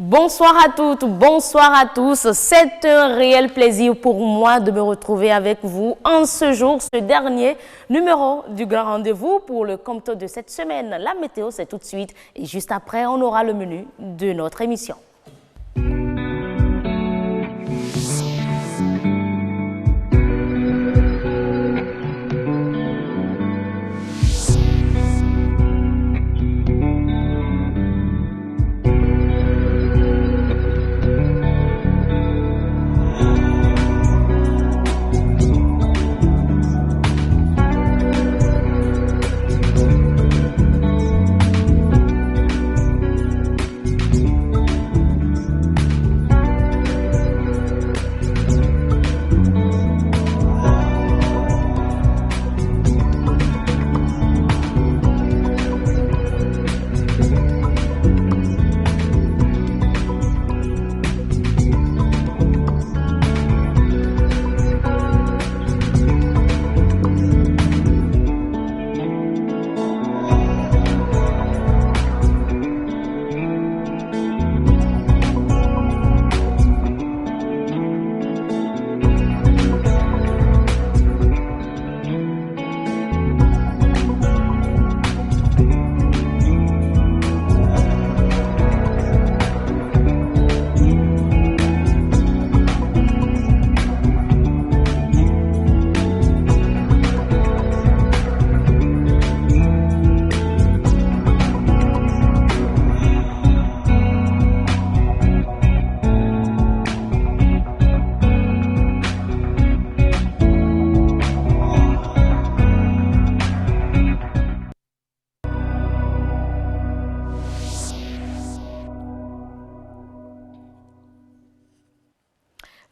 Bonsoir à toutes, bonsoir à tous. C'est un réel plaisir pour moi de me retrouver avec vous en ce jour, ce dernier numéro du grand rendez-vous pour le compte de cette semaine. La météo, c'est tout de suite et juste après, on aura le menu de notre émission.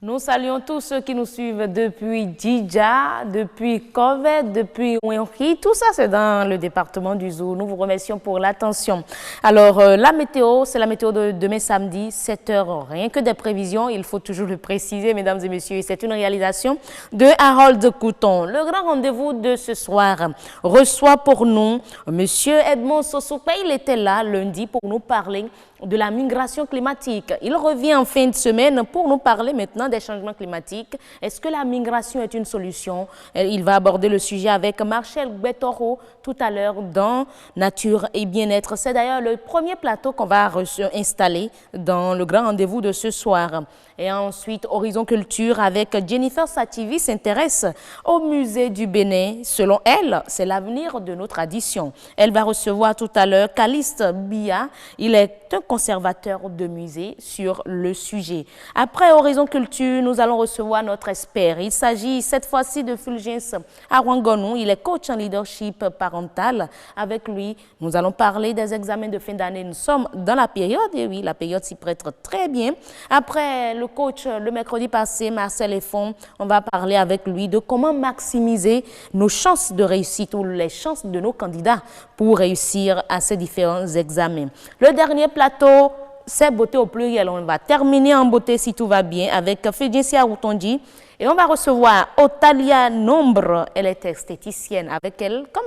Nous saluons tous ceux qui nous suivent depuis Djidja, depuis Kové, depuis Ouenri. Tout ça, c'est dans le département du Zou. Nous vous remercions pour l'attention. Alors, la météo, c'est la météo de demain samedi, 7 heures. Rien que des prévisions, il faut toujours le préciser, mesdames et messieurs. C'est une réalisation de Harold Couton. Le grand rendez-vous de ce soir reçoit pour nous Monsieur Edmond Sosoupe. Il était là lundi pour nous parler de la migration climatique. Il revient en fin de semaine pour nous parler maintenant des changements climatiques. Est-ce que la migration est une solution? Il va aborder le sujet avec Marcel Betoro tout à l'heure dans Nature et Bien-être. C'est d'ailleurs le premier plateau qu'on va installer dans le grand rendez-vous de ce soir. Et ensuite, Horizon Culture avec Jennifer Sativi s'intéresse au musée du Bénin. Selon elle, c'est l'avenir de nos traditions. Elle va recevoir tout à l'heure Caliste Bia. Il est un conservateur de musée sur le sujet. Après Horizon Culture, nous allons recevoir notre expert. Il s'agit cette fois-ci de Fulgence Arwangonou. Il est coach en leadership parental. Avec lui, nous allons parler des examens de fin d'année. Nous sommes dans la période, et oui, la période s'y prête très bien. Après le coach, le mercredi passé, Marcel Effon, on va parler avec lui de comment maximiser nos chances de réussite ou les chances de nos candidats pour réussir à ces différents examens. Le dernier plateau, c'est beauté au pluriel. On va terminer en beauté si tout va bien avec Fédiencia Routondi et on va recevoir Otalia Nombre. Elle est esthéticienne. Avec elle, comme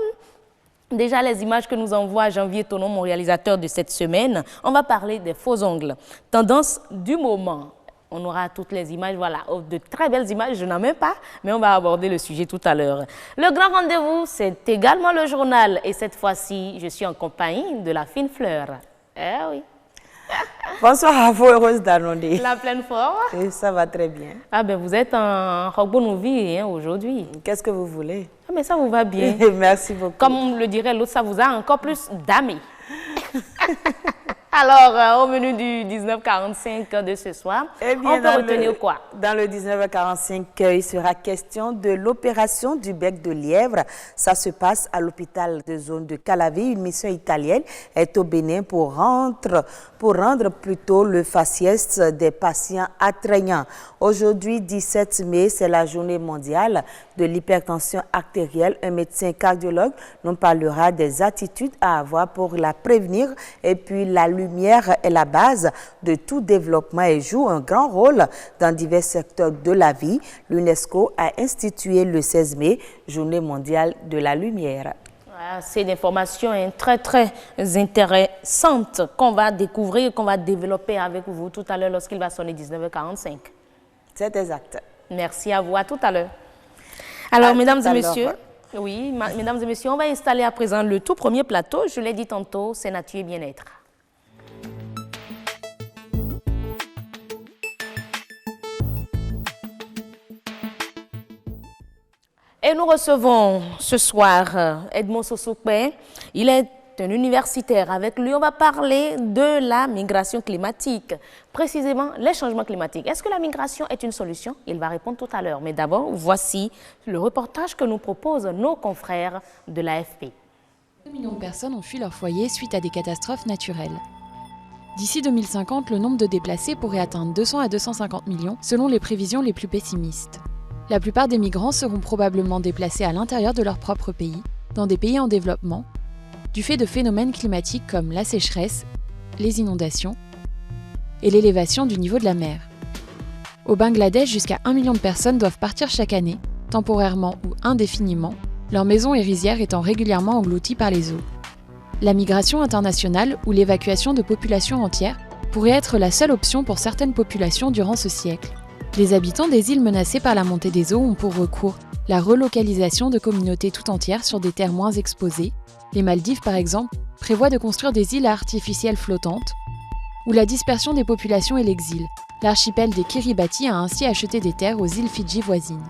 déjà les images que nous envoie Janvier Tonon, mon réalisateur de cette semaine, on va parler des faux ongles. Tendance du moment. On aura toutes les images, voilà, de très belles images, je n'en ai pas, mais on va aborder le sujet tout à l'heure. Le grand rendez-vous, c'est également le journal, et cette fois-ci, je suis en compagnie de la fine fleur. Eh oui. Bonsoir à vous, heureuse d'annoncer. La pleine forme. Et ça va très bien. Ah ben vous êtes en Rogbonouvi hein, aujourd'hui. Qu'est-ce que vous voulez? Ah mais ça vous va bien. Merci beaucoup. Comme le dirait l'autre, ça vous a encore plus damé. Alors, au menu du 1945 de ce soir, eh bien, on peut retenir quoi? Dans le 1945, il sera question de l'opération du bec de lièvre. Ça se passe à l'hôpital de zone de Calavi. Une mission italienne est au Bénin pour rendre plutôt le faciès des patients attrayants. Aujourd'hui, 17 mai, c'est la journée mondiale de l'hypertension artérielle. Un médecin cardiologue nous parlera des attitudes à avoir pour la prévenir. Et puis, la lumière est la base de tout développement et joue un grand rôle dans divers secteurs de la vie. L'UNESCO a institué le 16 mai, Journée mondiale de la lumière. C'est une information très, très intéressante qu'on va découvrir, qu'on va développer avec vous tout à l'heure lorsqu'il va sonner 19h45. C'est exact. Merci à vous. À tout à l'heure. Alors, mesdames et messieurs, mesdames et messieurs, on va installer à présent le tout premier plateau. Je l'ai dit tantôt, c'est nature et bien-être. Et nous recevons ce soir Edmond Sosokpe. Il est un universitaire. Avec lui, on va parler de la migration climatique. Précisément, les changements climatiques. Est-ce que la migration est une solution? Il va répondre tout à l'heure. Mais d'abord, voici le reportage que nous proposent nos confrères de l'AFP. 2 millions de personnes ont fui leur foyer suite à des catastrophes naturelles. D'ici 2050, le nombre de déplacés pourrait atteindre 200 à 250 millions, selon les prévisions les plus pessimistes. La plupart des migrants seront probablement déplacés à l'intérieur de leur propre pays, dans des pays en développement, du fait de phénomènes climatiques comme la sécheresse, les inondations et l'élévation du niveau de la mer. Au Bangladesh, jusqu'à 1 million de personnes doivent partir chaque année, temporairement ou indéfiniment, leurs maisons et rizières étant régulièrement englouties par les eaux. La migration internationale ou l'évacuation de populations entières pourrait être la seule option pour certaines populations durant ce siècle. Les habitants des îles menacées par la montée des eaux ont pour recours la relocalisation de communautés tout entières sur des terres moins exposées. Les Maldives, par exemple, prévoient de construire des îles artificielles flottantes, ou la dispersion des populations et l'exil. L'archipel des Kiribati a ainsi acheté des terres aux îles Fidji voisines.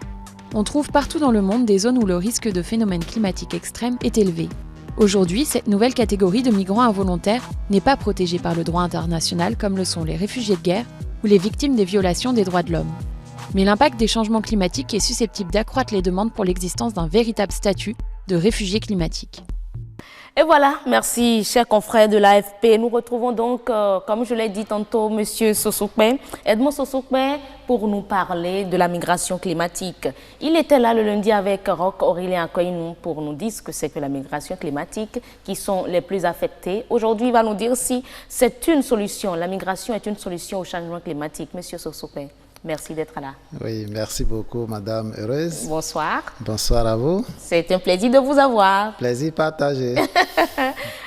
On trouve partout dans le monde des zones où le risque de phénomènes climatiques extrêmes est élevé. Aujourd'hui, cette nouvelle catégorie de migrants involontaires n'est pas protégée par le droit international comme le sont les réfugiés de guerre ou les victimes des violations des droits de l'homme. Mais l'impact des changements climatiques est susceptible d'accroître les demandes pour l'existence d'un véritable statut de réfugié climatique. Et voilà, merci chers confrères de l'AFP. Nous retrouvons donc, comme je l'ai dit tantôt, M. Sosokpe, Edmond Sosokpe, pour nous parler de la migration climatique. Il était là le lundi avec Roch Aurélien Akoinou pour nous dire ce que c'est que la migration climatique, qui sont les plus affectés. Aujourd'hui, il va nous dire si c'est une solution, la migration est une solution au changement climatique. M. Sosokpe, merci d'être là. Oui, merci beaucoup, Madame Heureuse. Bonsoir. Bonsoir à vous. C'est un plaisir de vous avoir. Plaisir partagé.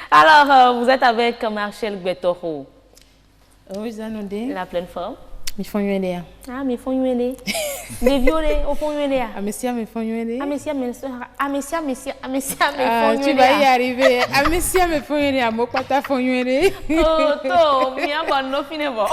Alors, vous êtes avec Marcel Gbetoro. Oui, Zanodé. La pleine forme. Ils font UNDA. Ah, mais ils font UNDA. Les violets, au fond UNDA. Ah, messia, mais font UNDA. Ah, messia, mais font tu vas y arriver. Ah, messia, mais font UNDA. Moi, pas ta font UNDA. Oh, bien, bon, non, finalement.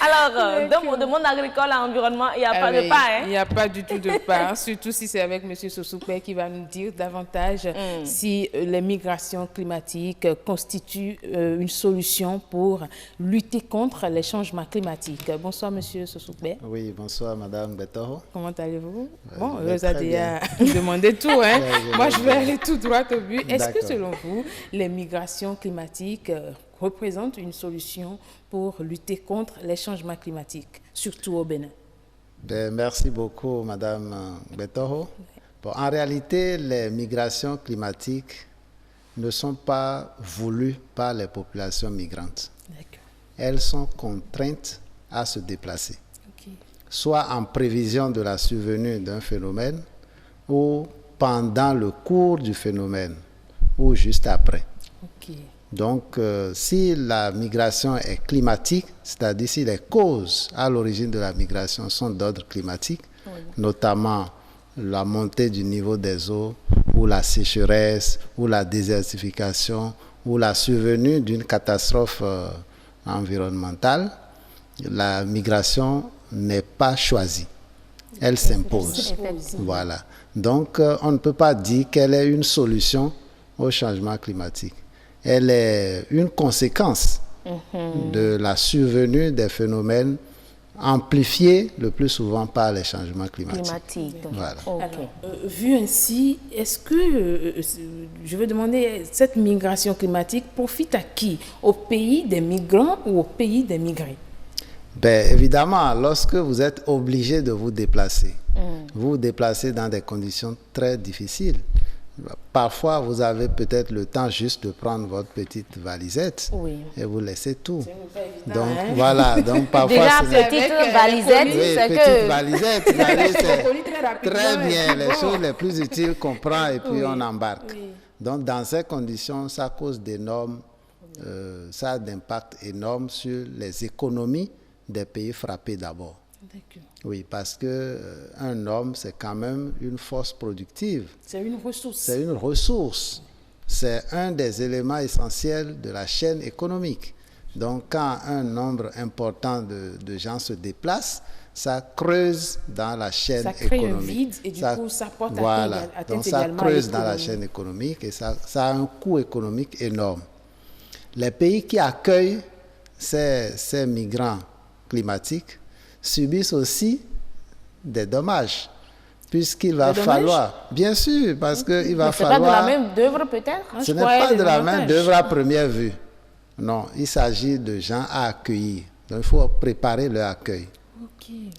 Alors, dans le monde agricole et environnement, il n'y a pas de pas, hein? Il n'y a pas du tout de pas, surtout si c'est avec M. Sosokpe qui va nous dire davantage si les migrations climatiques constituent une solution pour lutter contre les changements climatiques. Bonsoir, M. Sosokpe. Oui, bonsoir, Madame Betoro. Comment allez-vous? Bon, vous avez déjà demandé tout, hein? Moi, je vais aller tout droit au but. Est-ce que, selon vous, les migrations climatiques représente une solution pour lutter contre les changements climatiques, surtout au Bénin? Merci beaucoup, Madame Betoro. Bon, en réalité, les migrations climatiques ne sont pas voulues par les populations migrantes. Elles sont contraintes à se déplacer, soit en prévision de la survenue d'un phénomène, ou pendant le cours du phénomène, ou juste après. Donc, si la migration est climatique, c'est-à-dire si les causes à l'origine de la migration sont d'ordre climatique, notamment la montée du niveau des eaux, ou la sécheresse, ou la désertification, ou la survenue d'une catastrophe environnementale, la migration n'est pas choisie. Elle s'impose. Voilà. Donc, on ne peut pas dire qu'elle est une solution au changement climatique. Elle est une conséquence de la survenue des phénomènes amplifiés le plus souvent par les changements climatiques. Voilà. Alors, vu ainsi, est-ce que, je veux demander, cette migration climatique profite à qui? Au pays des migrants ou au pays des migrés? Ben, évidemment, lorsque vous êtes obligé de vous déplacer, vous vous déplacez dans des conditions très difficiles. Parfois, vous avez peut-être le temps juste de prendre votre petite valisette et vous laissez tout. Donc, voilà. Donc, parfois, déjà, petite valisette, c'est petite valisette. C'est très bien. Les choses les plus utiles qu'on prend et puis on embarque. Oui. Donc, dans ces conditions, ça cause ça a d'impact énorme sur les économies des pays frappés d'abord. Oui, parce que un homme, c'est quand même une force productive. C'est une ressource. C'est une ressource. C'est un des éléments essentiels de la chaîne économique. Donc, quand un nombre important de gens se déplacent, ça creuse dans la chaîne économique. Ça crée un vide et du coup, ça porte atteinte donc ça creuse dans la chaîne économique et ça a un coût économique énorme. Les pays qui accueillent ces migrants climatiques subissent aussi des dommages, puisqu'il va falloir, bien sûr, parce qu'il va falloir... Ce n'est pas de la main d'œuvre peut-être? Ce n'est pas de la main d'œuvre à première vue. Non, il s'agit de gens à accueillir. Donc il faut préparer leur accueil.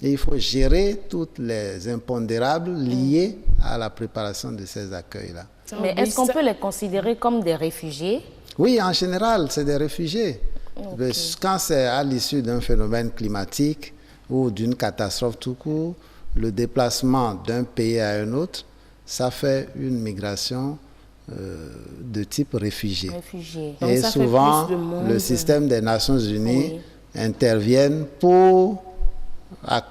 Et il faut gérer toutes les impondérables liés à la préparation de ces accueils-là. Mais est-ce qu'on peut les considérer comme des réfugiés? Oui, en général, c'est des réfugiés. Quand c'est à l'issue d'un phénomène climatique ou d'une catastrophe tout court, le déplacement d'un pays à un autre, ça fait une migration de type réfugié. Et souvent, le système des Nations Unies interviennent pour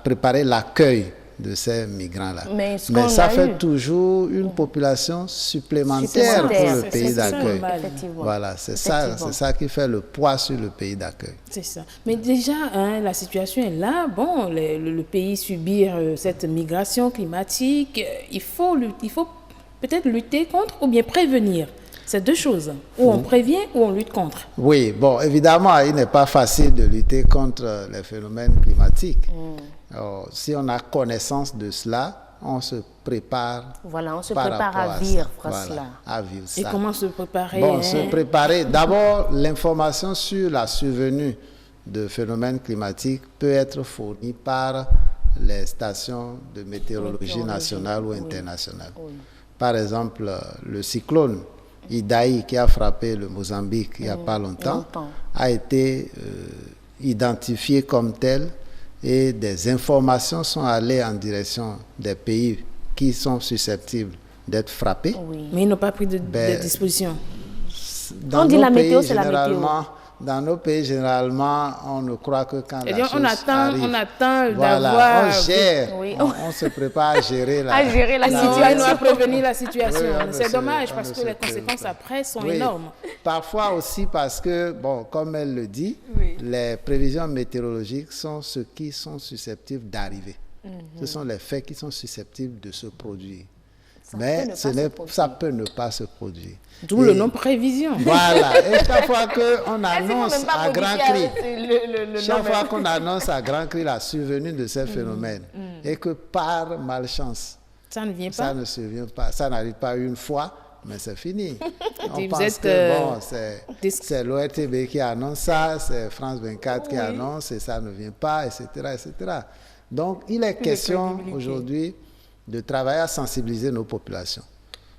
préparer l'accueil de ces migrants-là. Mais ça fait toujours une population supplémentaire pour le pays d'accueil. Voilà, c'est ça qui fait le poids sur le pays d'accueil. C'est ça. Mais déjà, la situation est là. Bon, le pays subit cette migration climatique. Il faut peut-être lutter contre ou bien prévenir. C'est deux choses. Ou on prévient ou on lutte contre. Oui, bon, évidemment, il n'est pas facile de lutter contre les phénomènes climatiques. Alors, si on a connaissance de cela, on se prépare. Voilà, on se prépare à vivre cela. À vivre ça. Et comment se préparer? Bon, se préparer. D'abord, l'information sur la survenue de phénomènes climatiques peut être fournie par les stations de météorologie nationale ou internationale. Oui. Par exemple, le cyclone Idaï qui a frappé le Mozambique il n'y a pas longtemps a été identifié comme tel et des informations sont allées en direction des pays qui sont susceptibles d'être frappés. Oui. Mais ils n'ont pas pris de dispositions. On dit la météo, c'est la météo. Dans nos pays, généralement, on ne croit que quand la chose arrive, on attend voilà, d'avoir... on gère, on se prépare à gérer la situation, à prévenir la situation. Oui, c'est dommage parce que les conséquences après sont énormes. Parfois aussi parce que, bon, comme elle le dit, les prévisions météorologiques sont ce qui sont susceptibles d'arriver. Ce sont les faits qui sont susceptibles de se produire. Mais ça peut ne pas se produire. D'où le nom prévision. Voilà. Et chaque fois qu'on annonce à grand cri, chaque fois qu'on annonce à grand cri la survenue de ces phénomènes, et que par malchance, ça ne vient pas. Ça ne survient pas. Ça n'arrive pas une fois, mais c'est fini. On pense que bon, c'est l'ORTB qui annonce ça, c'est France 24 qui annonce, et ça ne vient pas, etc., etc. Donc, il est question aujourd'hui de travailler à sensibiliser nos populations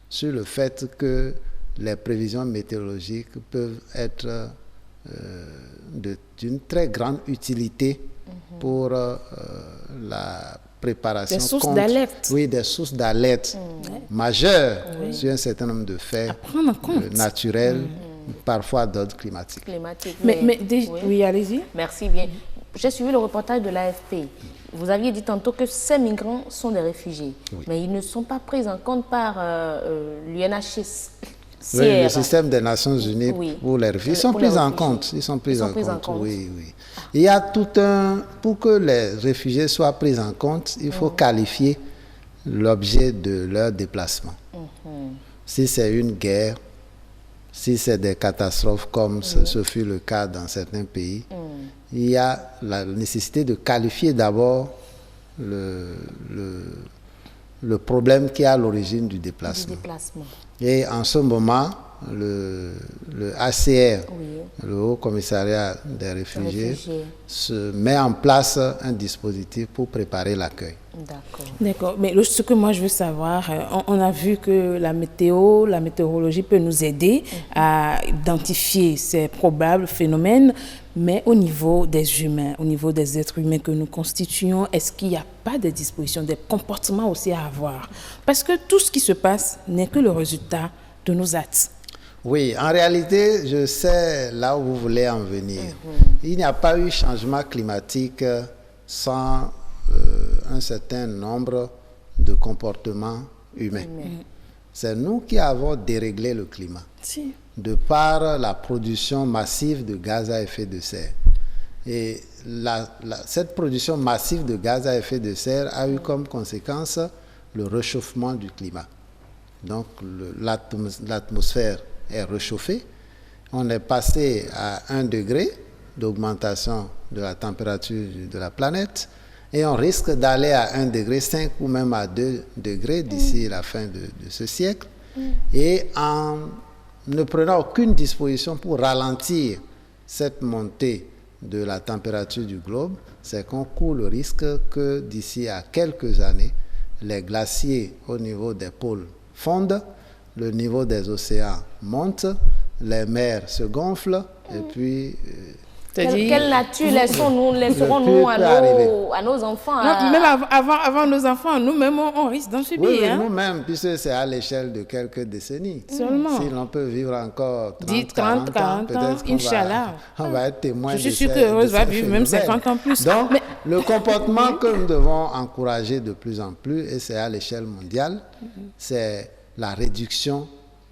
sur le fait que les prévisions météorologiques peuvent être d'une très grande utilité pour la préparation. Des sources d'alerte. Oui, des sources d'alerte majeures sur un certain nombre de faits naturels, parfois d'ordre climatique. Oui, allez-y. Merci bien. J'ai suivi le reportage de l'AFP. Vous aviez dit tantôt que ces migrants sont des réfugiés, mais ils ne sont pas pris en compte par l'UNHCR. Oui, le système des Nations Unies pour les réfugiés. Ils sont pris en compte. Ils sont pris en compte. Oui. Il y a tout pour que les réfugiés soient pris en compte, il faut qualifier l'objet de leur déplacement. Si c'est une guerre, si c'est des catastrophes comme ce fut le cas dans certains pays, il y a la nécessité de qualifier d'abord le problème qui est à l'origine du déplacement. Et en ce moment, le HCR, le Haut Commissariat des réfugiés, se met en place un dispositif pour préparer l'accueil. D'accord. Mais ce que moi je veux savoir, on a vu que la météorologie peut nous aider à identifier ces probables phénomènes, mais au niveau des humains, au niveau des êtres humains que nous constituons, est-ce qu'il n'y a pas des dispositions, des comportements aussi à avoir? Parce que tout ce qui se passe n'est que le résultat de nos actes. Oui, en réalité, je sais là où vous voulez en venir. Il n'y a pas eu changement climatique sans un certain nombre de comportements humains. C'est nous qui avons déréglé le climat de par la production massive de gaz à effet de serre. Et cette production massive de gaz à effet de serre a eu comme conséquence le réchauffement du climat. Donc l'atmosphère est réchauffée. On est passé à 1 degré d'augmentation de la température de la planète. Et on risque d'aller à 1,5 degré ou même à 2 degrés d'ici la fin de ce siècle. Et en ne prenant aucune disposition pour ralentir cette montée de la température du globe, c'est qu'on court le risque que d'ici à quelques années, les glaciers au niveau des pôles fondent, le niveau des océans monte, les mers se gonflent et puis... Quelle nature laisserons-nous à nos enfants? Non, même avant nos enfants, nous-mêmes, on risque d'en subir. Oui, nous-mêmes, puisque c'est à l'échelle de quelques décennies. Seulement. Si l'on peut vivre encore 30, 40 ans, peut-être qu'on va être témoin de Je suis sûr que Rose va vivre même 50 ans plus. Donc, le comportement que nous devons encourager de plus en plus, et c'est à l'échelle mondiale, c'est la réduction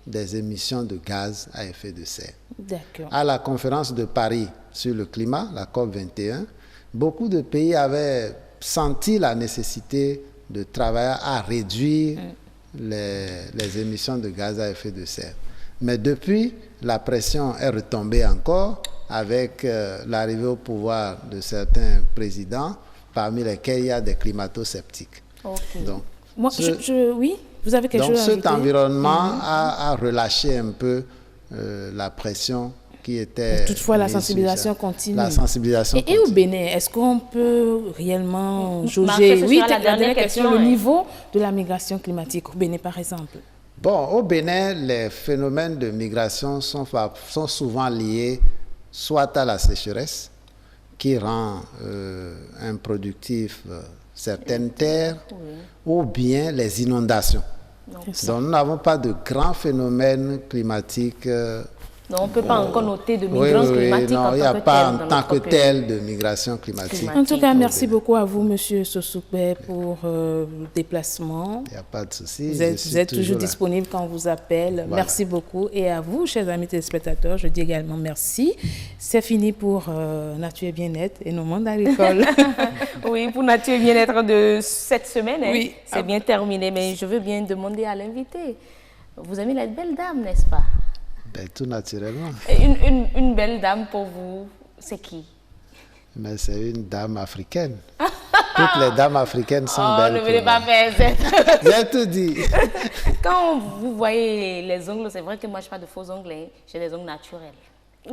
des émissions de gaz à effet de serre. D'accord. À la conférence de Paris sur le climat, la COP21, beaucoup de pays avaient senti la nécessité de travailler à réduire les émissions de gaz à effet de serre. Mais depuis, la pression est retombée encore avec l'arrivée au pouvoir de certains présidents, parmi lesquels il y a des climato-sceptiques. Donc, oui, vous avez quelque chose à ajouter? Cet environnement a relâché un peu la pression qui était... Toutefois, la sensibilisation continue. La sensibilisation continue. Et au Bénin, est-ce qu'on peut réellement jauger, la dernière question, le niveau de la migration climatique au Bénin, par exemple? Bon, au Bénin, les phénomènes de migration sont souvent liés soit à la sécheresse, qui rend improductif certaines terres, ou bien les inondations. Donc, nous n'avons pas de grands phénomènes climatiques. Non, on ne peut pas encore noter de migration climatique non, il n'y a pas en tant que tel de migration climatique. En tout cas, merci beaucoup à vous, Monsieur Sosoukpe, pour le déplacement. Il n'y a pas de souci. Vous êtes toujours disponible quand on vous appelle. Voilà. Merci beaucoup. Et à vous, chers amis téléspectateurs, je dis également merci. C'est fini pour Nature et Bien-être et nos mondes agricoles. Oui, pour Nature et Bien-être de cette semaine, oui. C'est bien terminé. Mais je veux bien demander à l'invité. Vous aimez la belle dame, n'est-ce pas? Ben, tout naturellement. Une belle dame pour vous, c'est qui? Mais c'est une dame africaine. Toutes les dames africaines sont belles. Oh, ne venez pas faire ça. J'ai tout dit. Quand vous voyez les ongles, c'est vrai que moi je n'ai pas de faux ongles, hein. J'ai des ongles naturels.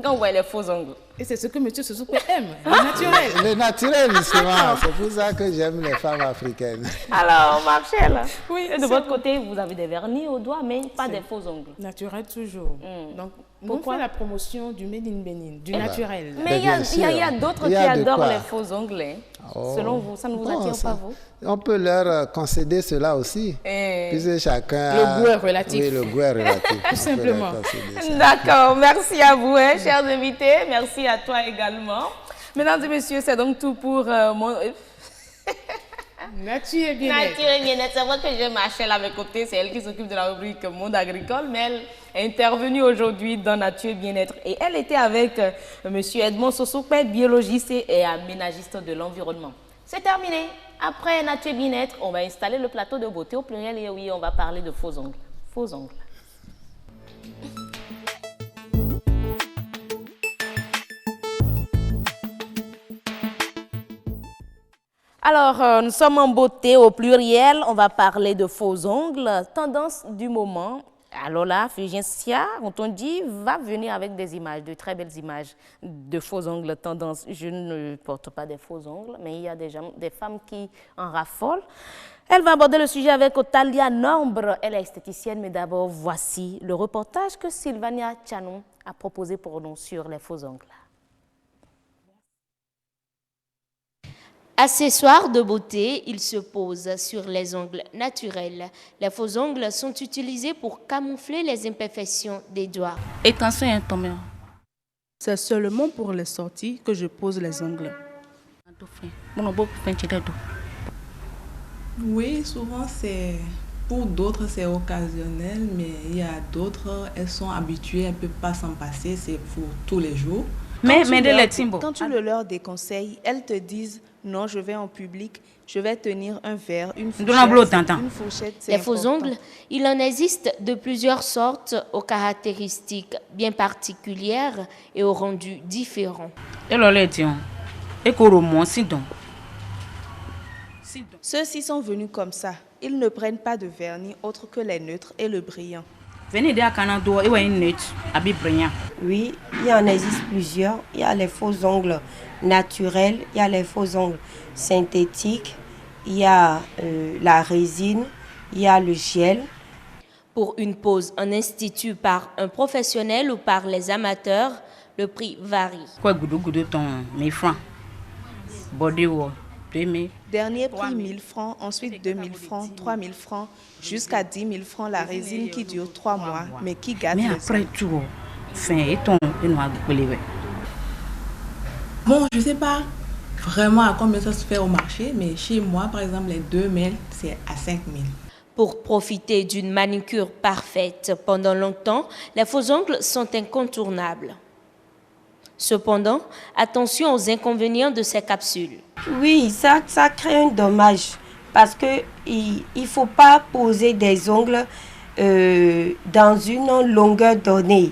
Quand vous voyez les faux ongles. Et c'est ce que M. Sosoukpe aime, le naturel. Le naturel, justement. C'est pour ça que j'aime les femmes africaines. Alors, Marcel, oui, de votre côté, vous avez des vernis aux doigts, mais pas des faux ongles. Naturel toujours. Donc, pourquoi la promotion du Made in Benin, du naturel? Mais il y a d'autres qui adorent les faux ongles. Oh. Selon vous, ça ne vous attire pas, vous? On peut leur concéder cela aussi. Puisque chacun le goût est relatif. Oui, le goût est relatif. Tout simplement. D'accord. Merci à vous, chers invités. Merci à toi également. Mesdames et messieurs, c'est donc tout pour mon... Nature et Bien-être. Nature et Bien-être. C'est vrai que j'ai Machel à mes côtés. C'est elle qui s'occupe de la rubrique Monde agricole. Mais elle est intervenue aujourd'hui dans Nature et Bien-être. Et elle était avec M. Edmond Sosoukpe, biologiste et aménagiste de l'environnement. C'est terminé. Après Nature et Bien-être, on va installer le plateau de beauté au pluriel. Et oui, on va parler de faux ongles. Faux ongles. Alors, nous sommes en beauté au pluriel, on va parler de faux ongles, tendance du moment Alors là, Fulgencia, quand on dit, va venir avec des images, de très belles images de faux ongles tendance. Je ne porte pas des faux ongles, mais il y a des femmes qui en raffolent. Elle va aborder le sujet avec Otalia Nombre. Elle est esthéticienne, mais d'abord, voici le reportage que Sylvania Chanou a proposé pour nous sur les faux ongles. Accessoires de beauté, il se pose sur les ongles naturels. Les faux ongles sont utilisés pour camoufler les imperfections des doigts. C'est seulement pour les sorties que je pose les ongles. Oui, souvent c'est pour d'autres c'est occasionnel, mais il y a d'autres, elles sont habituées, elles ne peuvent pas s'en passer, c'est pour tous les jours. Quand tu le leur déconseilles, elles te disent non, je vais en public, je vais tenir un verre, une fourchette. Les faux ongles, il en existe de plusieurs sortes aux caractéristiques bien particulières et aux rendus différents. Ceux-ci sont venus comme ça. Ils ne prennent pas de vernis autre que les neutres et le brillant. Oui, il en existe plusieurs. Il y a les faux ongles naturels, il y a les faux ongles synthétiques, il y a la résine, il y a le gel. Pour une pose en institut par un professionnel ou par les amateurs, le prix varie. Dernier prix 1000 francs, ensuite 2000 francs, 3000 francs, jusqu'à 10 000 francs la résine qui dure 3 mois, mais qui gâte les ongles. Bon, je ne sais pas vraiment à combien ça se fait au marché, mais chez moi, par exemple, les 2000, c'est à 5000. Pour profiter d'une manicure parfaite pendant longtemps, les faux ongles sont incontournables. Cependant, attention aux inconvénients de ces capsules. Oui, ça crée un dommage parce qu'il ne faut pas poser des ongles dans une longueur donnée.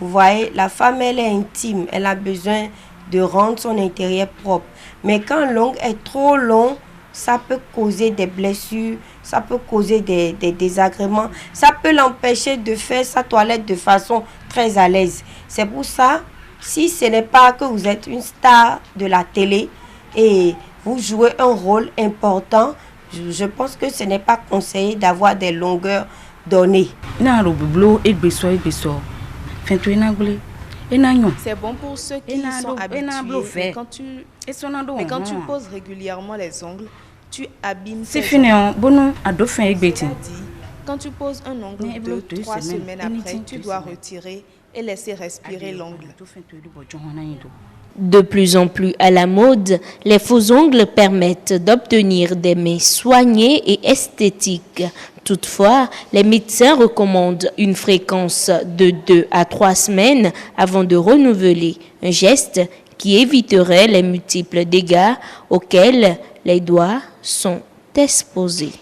Vous voyez, la femme, elle est intime, elle a besoin de rendre son intérieur propre. Mais quand l'ongle est trop long, ça peut causer des blessures, ça peut causer des désagréments, ça peut l'empêcher de faire sa toilette de façon très à l'aise. C'est pour ça, si ce n'est pas que vous êtes une star de la télé et vous jouez un rôle important, je pense que ce n'est pas conseillé d'avoir des longueurs données. C'est bon pour ceux qui y sont habitués, mais quand tu poses régulièrement les ongles, tu abîmes tes ongles. Quand tu poses un ongle 2-3 semaines après, tu dois retirer et laisser respirer l'ongle. De plus en plus à la mode, les faux ongles permettent d'obtenir des mains soignées et esthétiques. Toutefois, les médecins recommandent une fréquence de 2 à 3 semaines avant de renouveler, un geste qui éviterait les multiples dégâts auxquels les doigts sont exposés.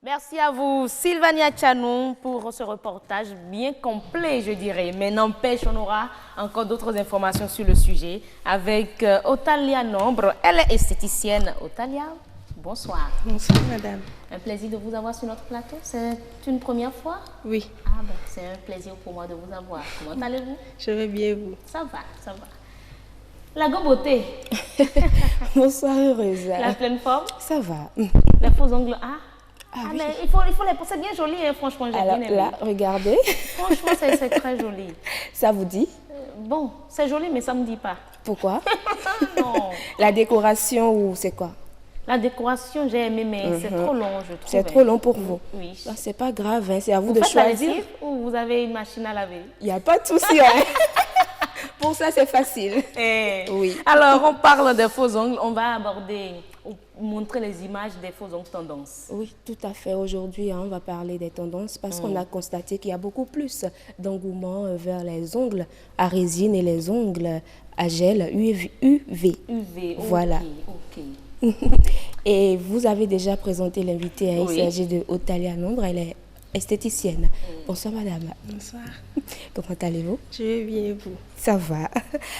Merci à vous, Sylvania Chanou, pour ce reportage bien complet, je dirais. Mais n'empêche, on aura encore d'autres informations sur le sujet avec Otalia Nombre. Elle est esthéticienne. Otalia, bonsoir. Bonsoir, madame. Un plaisir de vous avoir sur notre plateau. C'est une première fois? Oui. Ah ben, c'est un plaisir pour moi de vous avoir. Comment allez-vous? Je vais bien, vous. Ça va, ça va. La beauté. Bonsoir, heureuse. La pleine forme? Ça va. Les faux ongles, oui. Mais il faut les c'est bien joli, hein, franchement, j'ai bien aimé. Là, regardez. Franchement, c'est très joli. Ça vous dit? Bon, c'est joli, mais ça ne me dit pas. Pourquoi? Non. La décoration ou c'est quoi? La décoration, j'ai aimé, mais c'est trop long, je trouve. C'est trop long pour vous? Oui. C'est pas grave, hein, c'est à vous de faites choisir. La lessive ou vous avez une machine à laver? Il n'y a pas de souci, hein. Pour ça, c'est facile. Oui. Alors, on parle des faux ongles. On va aborder, montrer les images des faux ongles tendances. Oui, tout à fait. Aujourd'hui, on va parler des tendances parce qu'on a constaté qu'il y a beaucoup plus d'engouement vers les ongles à résine et les ongles à gel UV. Voilà. Ok. Et vous avez déjà présenté l'invité, hein, oui. Il s'agit de Otalia Nombre, elle est esthéticienne. Bonsoir madame. Bonsoir. Comment allez-vous? Je vais bien, vous? Ça va.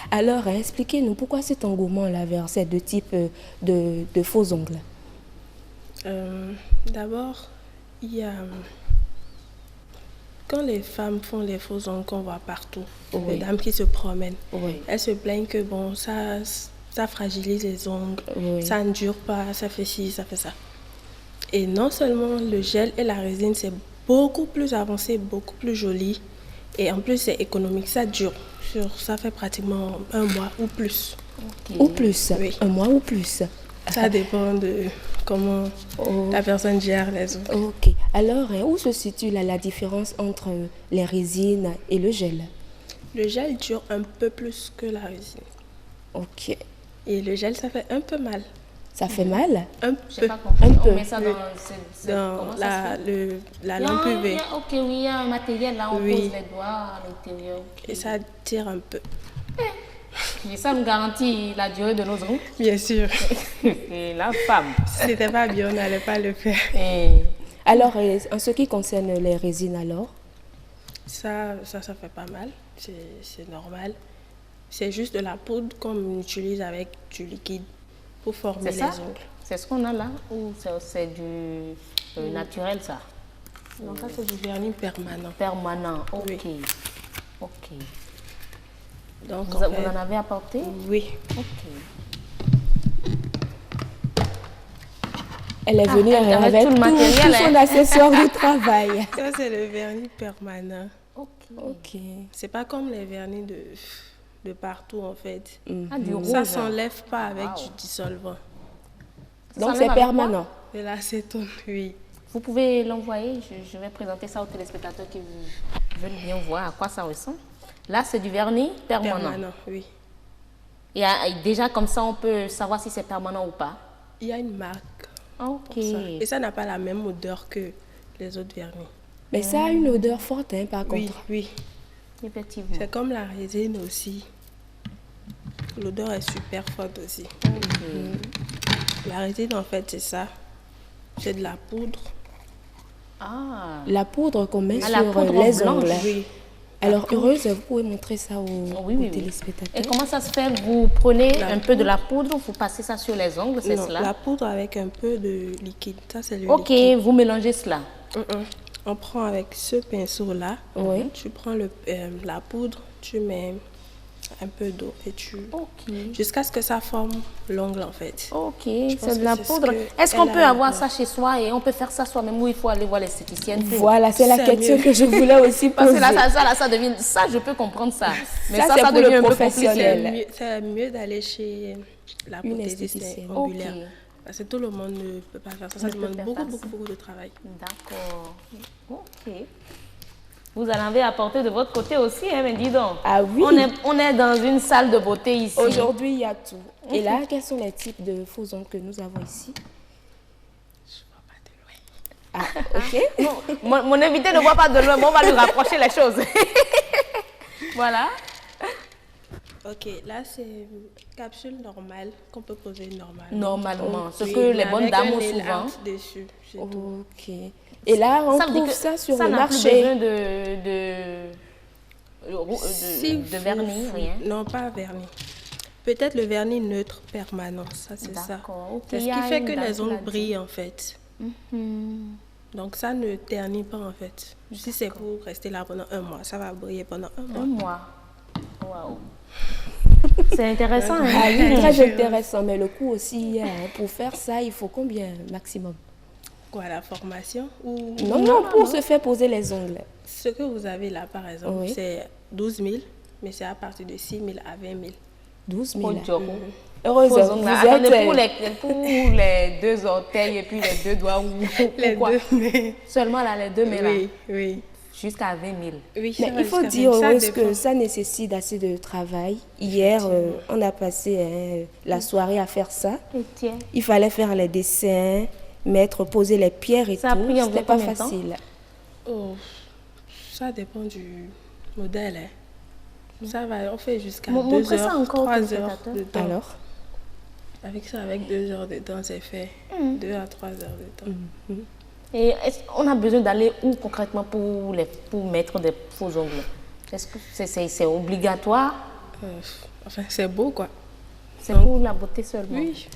Alors, expliquez-nous pourquoi cet engouement-là vers ces deux types de faux ongles? D'abord, il y a Quand les femmes font les faux ongles qu'on voit partout, les dames qui se promènent, elles se plaignent que bon, ça fragilise les ongles, ça ne dure pas, ça fait ci, ça fait ça. Et non seulement le gel et la résine, c'est beaucoup plus avancé, beaucoup plus joli. Et en plus, c'est économique, ça dure. Ça fait pratiquement 1 mois ou plus. Ou plus, oui. 1 mois ou plus. Ça dépend de comment la personne gère les ongles. Ok. Alors, où se situe la différence entre les résines et le gel? Le gel dure un peu plus que la résine. Ok. Et le gel, ça fait un peu mal. Ça fait mal? Un peu. Un peu. On met ça dans la lampe UV. Ok, oui, il y a un matériel là, on pose les doigts à l'intérieur. Et ça tire un peu. Et ça nous garantit la durée de nos ongles? Bien sûr. Et la femme. Si c'était pas bien, on n'allait pas le faire. Alors, en ce qui concerne les résines, alors? Ça fait pas mal. C'est normal. C'est juste de la poudre qu'on utilise avec du liquide pour former les ongles. C'est ce qu'on a là ou c'est du naturel ça? Non, ça c'est du vernis permanent. Permanent, ok. Oui. Ok. Donc, vous en avez apporté? Oui. Ok. Elle est venue avec tout son accessoire de travail. Ça c'est le vernis permanent. Ok. C'est pas comme les vernis de partout en fait. Ça s'enlève pas avec du dissolvant. Donc c'est permanent. De l'acétone, oui. Vous pouvez l'envoyer, je vais présenter ça aux téléspectateurs qui veulent bien voir à quoi ça ressemble. Là c'est du vernis permanent. Permanent, oui. Et déjà comme ça on peut savoir si c'est permanent ou pas. Il y a une marque. Ok. Et ça n'a pas la même odeur que les autres vernis. Mais ça a une odeur forte, hein, par contre. Oui. Effectivement. C'est comme la résine aussi. L'odeur est super forte aussi. La résine, en fait, c'est ça. C'est de la poudre. Ah. La poudre qu'on met sur les ongles. Oui. Alors, Heureuse, vous pouvez montrer ça aux téléspectateurs. Et comment ça se fait? Vous prenez un peu de la poudre, vous passez ça sur les ongles, c'est cela? La poudre avec un peu de liquide. Ça, c'est le liquide. Ok, vous mélangez cela. On prend avec ce pinceau-là. Oui. Tu prends la poudre, tu mets un peu d'eau et tu... Jusqu'à ce que ça forme l'ongle, en fait. Ok, c'est de la poudre. Est-ce qu'on peut avoir ça chez soi et on peut faire ça soi-même ou il faut aller voir l'esthéticienne? Voilà, c'est la question que je voulais aussi poser. Parce que là, ça devient... Ça, je peux comprendre ça. Mais ça c'est pour devient le professionnel. C'est mieux d'aller chez la prothésiste ongulaire. Parce que tout le monde ne peut pas faire ça. Ça demande beaucoup de travail. D'accord. Ok. Vous en avez apporté de votre côté aussi, hein, mais dis donc. Ah oui. On est dans une salle de beauté ici. Aujourd'hui, il y a tout. Et là, quels sont les types de faux ongles que nous avons ici? Je ne vois pas de loin. Ah, ok. Non, mon invité ne voit pas de loin, mais on va lui rapprocher les choses. Voilà. Ok, là c'est une capsule normale qu'on peut poser normalement. Ce que les bonnes dames ont souvent. Dessus, ok. Et là, on trouve ça sur le marché. Ça n'a plus besoin de vernis, rien? Non, pas vernis. Peut-être le vernis neutre permanent, ça c'est ça. C'est ce qui fait que les ongles brillent en fait. Donc ça ne ternit pas en fait. Si c'est pour rester là pendant 1 mois, ça va briller pendant 1 mois. 1 mois. Waouh. C'est intéressant. Hein? Ah oui, très intéressant. Mais le coût aussi, pour faire ça, il faut combien maximum? Quoi, la formation ou... Non, pour se faire poser les ongles. Ce que vous avez là, par exemple, c'est 12 000, mais c'est à partir de 6 000 à 20 000. 12 000. Heureuse, pour les 2 orteils et puis les 2 doigts seulement là, les 2 mains là. Oui. Jusqu'à 20 000. Oui, mais il faut dire Heureuse que ça nécessite assez de travail. Hier, on a passé la soirée à faire ça. Il fallait faire les dessins, poser les pierres et tout. C'était pas facile. Ça dépend du modèle. Ça va, on fait jusqu'à 2 heures, 3 heures de temps. Alors? Avec 2 heures de temps, c'est fait. 2 à 3 heures de temps. Et on a besoin d'aller où concrètement pour mettre des faux ongles? Est-ce que c'est obligatoire? Enfin, c'est beau quoi. C'est pour la beauté seulement? Oui.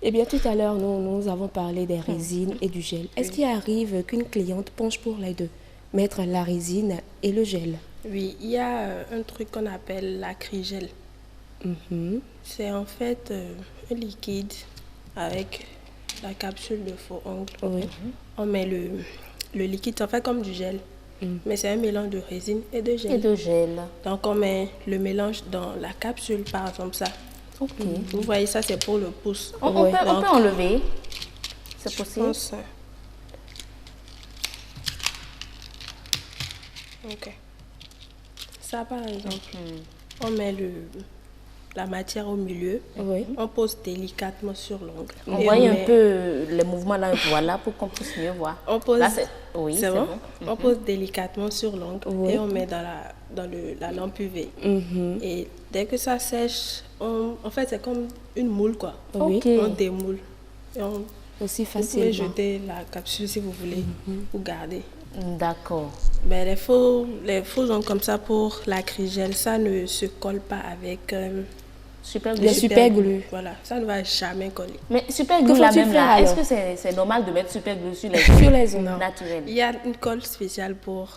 Eh bien, tout à l'heure, nous avons parlé des résines et du gel. Est-ce qu'il arrive qu'une cliente penche pour les deux? mettre la résine et le gel. Oui, il y a un truc qu'on appelle l'acrygel. C'est en fait un liquide avec la capsule de faux ongles. Oui. On met le liquide, en fait comme du gel. Mais c'est un mélange de résine et de gel. Donc on met le mélange dans la capsule, par exemple ça. Ok. Vous voyez, ça c'est pour le pouce. On peut enlever. C'est possible. Ok. Ça par exemple, on met la matière au milieu, on pose délicatement sur l'ongle. On voit un peu les mouvements là, voilà, pour qu'on puisse mieux voir. On pose, là, c'est bon. On pose délicatement sur l'ongle et on met dans la lampe UV. Et dès que ça sèche, en fait c'est comme une moule quoi. On démoule. Et aussi facilement. Vous pouvez jeter la capsule si vous voulez, ou garder. D'accord. Mais les faux ongles comme ça pour l'acrygel, ça ne se colle pas avec super glue. Voilà, ça ne va jamais coller. Mais super glue là même là, est-ce que c'est normal de mettre super glue sur les ongles naturels? Il y a une colle spéciale pour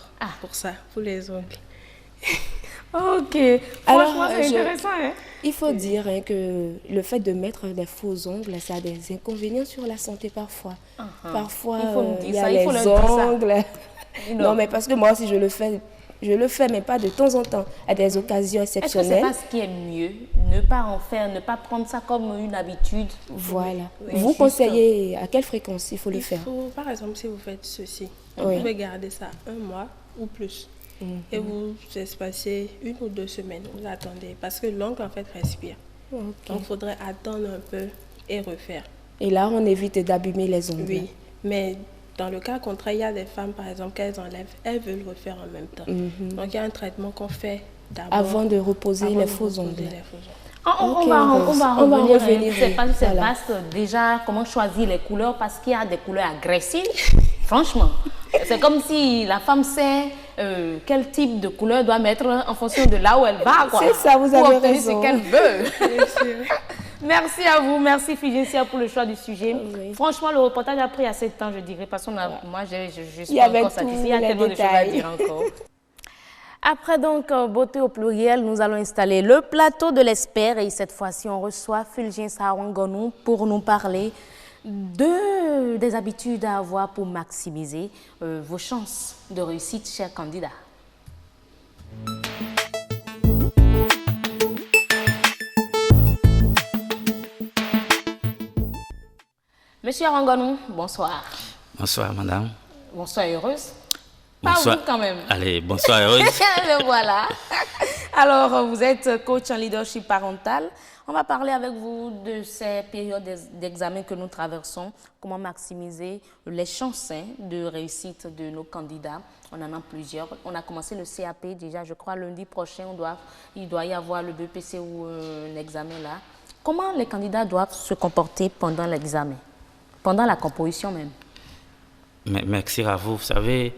ça, pour les ongles. Ok. Franchement, c'est intéressant. Il faut dire que le fait de mettre des faux ongles, ça a des inconvénients sur la santé parfois. Parfois, il y a les ongles. Non, mais parce que moi aussi, je le fais, mais pas de temps en temps, à des occasions exceptionnelles. Est-ce que c'est pas ce qui est mieux? Ne pas en faire, ne pas prendre ça comme une habitude. Voilà. Vous conseillez à quelle fréquence il faut le faire? Par exemple, si vous faites ceci, vous pouvez garder ça 1 mois ou plus. Et vous espacez 1 ou 2 semaines, vous attendez, parce que l'ongle en fait respire. Donc il faudrait attendre un peu et refaire. Et là, on évite d'abîmer les ongles. Oui, mais dans le cas contraire, il y a des femmes, par exemple, qu'elles enlèvent, elles veulent refaire en même temps. Donc il y a un traitement qu'on fait d'abord. Avant de reposer les faux ongles. On va revenir. C'est pas si c'est vaste déjà comment choisir les couleurs parce qu'il y a des couleurs agressives. Franchement, c'est comme si la femme sait quel type de couleur doit mettre en fonction de là où elle va. C'est ça, vous avez raison. Ce qu'elle veut. Merci à vous, merci Figencia pour le choix du sujet. Franchement, le reportage a pris assez de temps, je dirais, parce que moi, je suis pas encore satisfaite. Il y a tellement de choses à dire encore. Après donc beauté au pluriel, nous allons installer le plateau de l'expert et cette fois-ci on reçoit Fulgence Wangonou pour nous parler des habitudes à avoir pour maximiser vos chances de réussite, chers candidats. Monsieur Wangonou, bonsoir. Bonsoir madame. Bonsoir heureuse. Bonsoir. Pas vous quand même. Allez, bonsoir heureuse. Le voilà. Alors, vous êtes coach en leadership parental. On va parler avec vous de ces périodes d'examen que nous traversons. Comment maximiser les chances de réussite de nos candidats. On en a plusieurs. On a commencé le CAP déjà, je crois, lundi prochain. Il doit y avoir le BPC ou un examen là. Comment les candidats doivent se comporter pendant l'examen? Pendant la composition même? Merci à vous. Vous savez,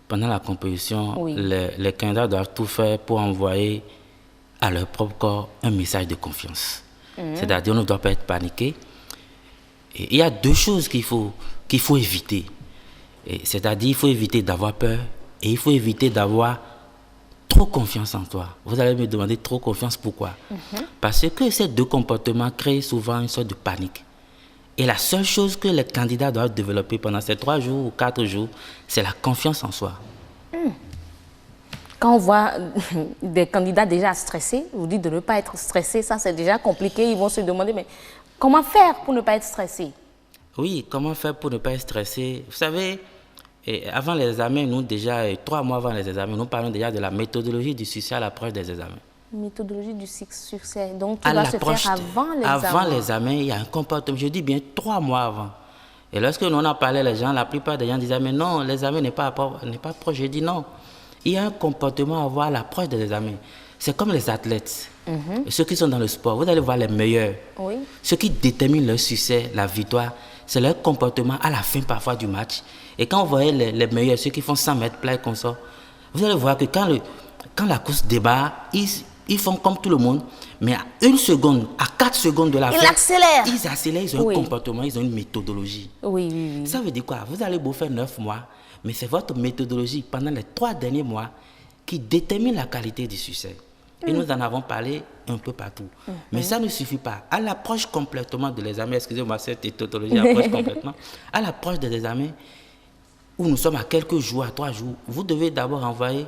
pendant la composition, les candidats doivent tout faire pour envoyer à leur propre corps un message de confiance. C'est-à-dire, on ne doit pas être paniqué. Et il y a 2 choses qu'il faut éviter. C'est-à-dire, il faut éviter d'avoir peur et il faut éviter d'avoir trop confiance en toi. Vous allez me demander trop confiance, pourquoi? Parce que ces 2 comportements créent souvent une sorte de panique. Et la seule chose que les candidats doivent développer pendant ces 3 jours ou 4 jours, c'est la confiance en soi. Quand on voit des candidats déjà stressés, vous dites de ne pas être stressé, ça c'est déjà compliqué. Ils vont se demander, mais comment faire pour ne pas être stressé? Oui, comment faire pour ne pas être stressé? Vous savez, avant les examens, nous déjà, 3 mois avant les examens, nous parlons déjà de la méthodologie du succès à l'approche des examens. Méthodologie du succès, donc tout doit se faire avant l'examen. Avant l'examen, il y a un comportement, je dis bien 3 mois avant. Et lorsque nous en a parlé, les gens, la plupart des gens disaient, mais non, l'examen n'est pas proche. Je dis non. Il y a un comportement à avoir à l'approche des examens. C'est comme les athlètes, ceux qui sont dans le sport. Vous allez voir les meilleurs. Ceux qui déterminent leur succès, la victoire, c'est leur comportement à la fin parfois du match. Et quand vous voyez les meilleurs, ceux qui font 100 mètres plats comme ça, vous allez voir que quand la course démarre, ils font comme tout le monde, mais à 1 seconde, à 4 secondes de la fin, ils accélèrent, ils ont un comportement, ils ont une méthodologie. Ça veut dire quoi? Vous allez beau faire 9 mois, mais c'est votre méthodologie pendant les 3 derniers mois qui détermine la qualité du succès. Et nous en avons parlé un peu partout. Mais ça ne suffit pas. À l'approche complètement de l'examen, excusez-moi, cette méthodologie approche complètement, à l'approche de l'examen, où nous sommes à quelques jours, à 3 jours, vous devez d'abord envoyer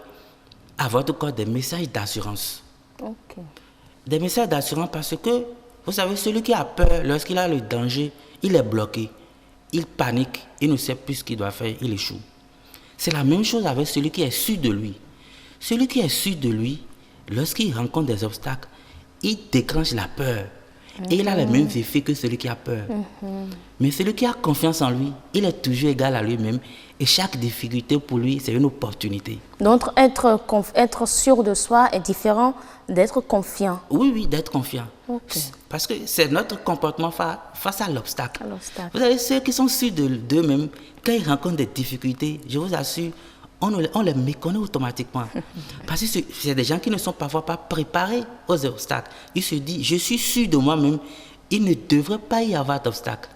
à votre corps des messages d'assurance. Des messages d'assurance parce que, vous savez, celui qui a peur, lorsqu'il a le danger, il est bloqué, il panique, il ne sait plus ce qu'il doit faire, il échoue. C'est la même chose avec celui qui est sûr de lui. Celui qui est sûr de lui, lorsqu'il rencontre des obstacles, il déclenche la peur. Et il a les mêmes effets que celui qui a peur. Mais celui qui a confiance en lui, il est toujours égal à lui-même. Et chaque difficulté pour lui, c'est une opportunité. Donc, être sûr de soi est différent d'être confiant. Oui, d'être confiant. Parce que c'est notre comportement face à l'obstacle. Vous savez, ceux qui sont sûrs d'eux-mêmes, quand ils rencontrent des difficultés, je vous assure, on les méconnaît automatiquement. Parce que c'est des gens qui ne sont parfois pas préparés aux obstacles. Ils se disent, je suis sûr de moi-même, il ne devrait pas y avoir d'obstacle.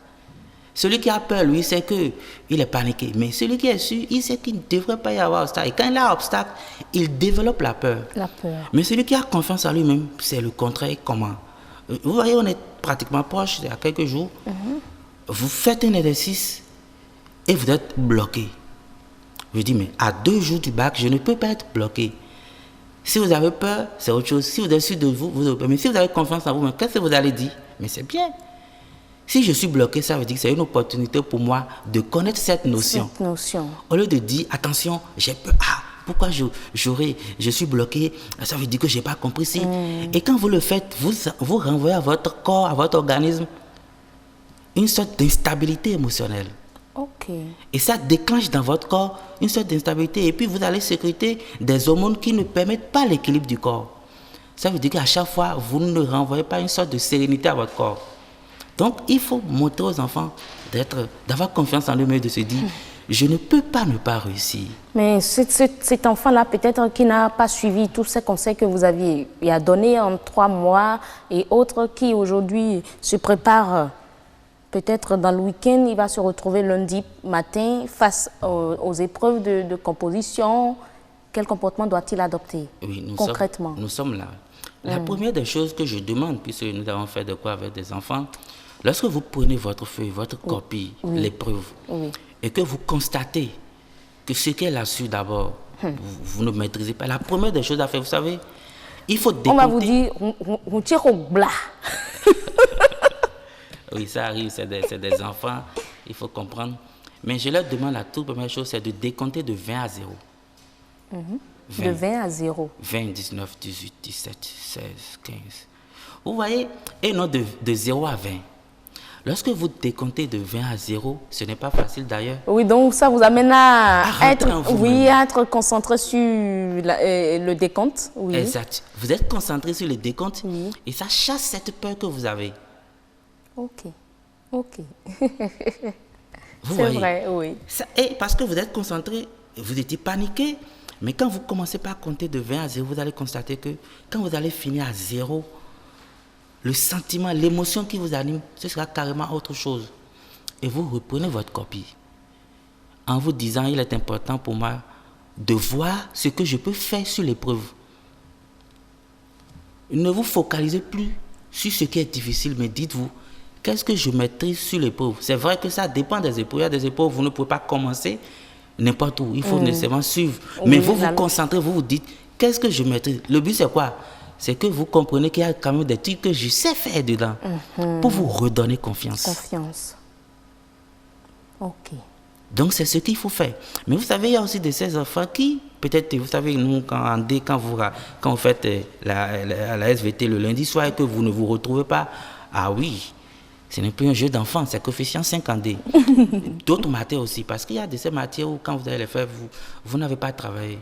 Celui qui a peur, lui, sait qu'il est paniqué. Mais celui qui est sûr, il sait qu'il ne devrait pas y avoir d'obstacle. Et quand il a obstacle, il développe la peur. Mais celui qui a confiance en lui-même, c'est le contraire. Comment? Vous voyez, on est pratiquement proche, il y a quelques jours. Vous faites un exercice et vous êtes bloqué. Je dis, mais à 2 jours du bac, je ne peux pas être bloqué. Si vous avez peur, c'est autre chose. Si vous êtes sûr de vous, vous avez peur. Mais si vous avez confiance en vous, qu'est-ce que vous allez dire? Mais c'est bien. Si je suis bloqué, ça veut dire que c'est une opportunité pour moi de connaître cette notion. Au lieu de dire, attention, j'ai peur. Pourquoi je suis bloqué? Ça veut dire que je n'ai pas compris. Et quand vous le faites, vous renvoyez à votre corps, à votre organisme, une sorte d'instabilité émotionnelle. Et ça déclenche dans votre corps une sorte d'instabilité. Et puis vous allez sécréter des hormones qui ne permettent pas l'équilibre du corps. Ça veut dire qu'à chaque fois, vous ne renvoyez pas une sorte de sérénité à votre corps. Donc, il faut montrer aux enfants d'avoir confiance en eux-mêmes, de se dire, je ne peux pas ne pas réussir. Mais cet enfant-là, peut-être qui n'a pas suivi tous ces conseils que vous aviez donnés en 3 mois et autres qui aujourd'hui se préparent, peut-être dans le week-end, il va se retrouver lundi matin face aux épreuves de composition. Quel comportement doit-il adopter concrètement? Nous sommes là. La première des choses que je demande, puisque nous avons fait de quoi avec des enfants, lorsque vous prenez votre feuille, votre copie, l'épreuve, et que vous constatez que ce qu'elle a su d'abord, vous ne maîtrisez pas, la première des choses à faire, vous savez, il faut décompter. On va vous dire, on tire au blas. Oui, ça arrive, c'est des enfants, il faut comprendre. Mais je leur demande la toute première chose, c'est de décompter de 20 à 0. 20. De 20 à 0. 20, 19, 18, 17, 16, 15. Vous voyez, et non de 0 à 20. Lorsque vous décomptez de 20 à 0, ce n'est pas facile d'ailleurs. Oui, donc ça vous amène à être concentré sur le décompte. Oui. Exact. Vous êtes concentré sur le décompte et ça chasse cette peur que vous avez. Ok. C'est vrai, oui. Et parce que vous êtes concentré, vous étiez paniqué. Mais quand vous commencez par compter de 20 à 0, vous allez constater que quand vous allez finir à 0, le sentiment, l'émotion qui vous anime, ce sera carrément autre chose. Et vous reprenez votre copie en vous disant, il est important pour moi de voir ce que je peux faire sur l'épreuve. Ne vous focalisez plus sur ce qui est difficile, mais dites-vous, qu'est-ce que je maîtrise sur l'épreuve? C'est vrai que ça dépend des épreuves. Il y a des épreuves où vous ne pouvez pas commencer n'importe où. Il faut nécessairement suivre. Mais vous vous concentrez, vous vous dites, qu'est-ce que je maîtrise? Le but, c'est quoi? C'est que vous comprenez qu'il y a quand même des trucs que je sais faire dedans pour vous redonner confiance. Ok. Donc, c'est ce qu'il faut faire. Mais vous savez, il y a aussi de ces enfants qui, peut-être, vous savez, nous, quand vous faites la SVT le lundi soir et que vous ne vous retrouvez pas, ah oui, ce n'est plus un jeu d'enfant, c'est coefficient 5 en D. D'autres matières aussi, parce qu'il y a de ces matières où, quand vous allez les faire, vous n'avez pas travaillé.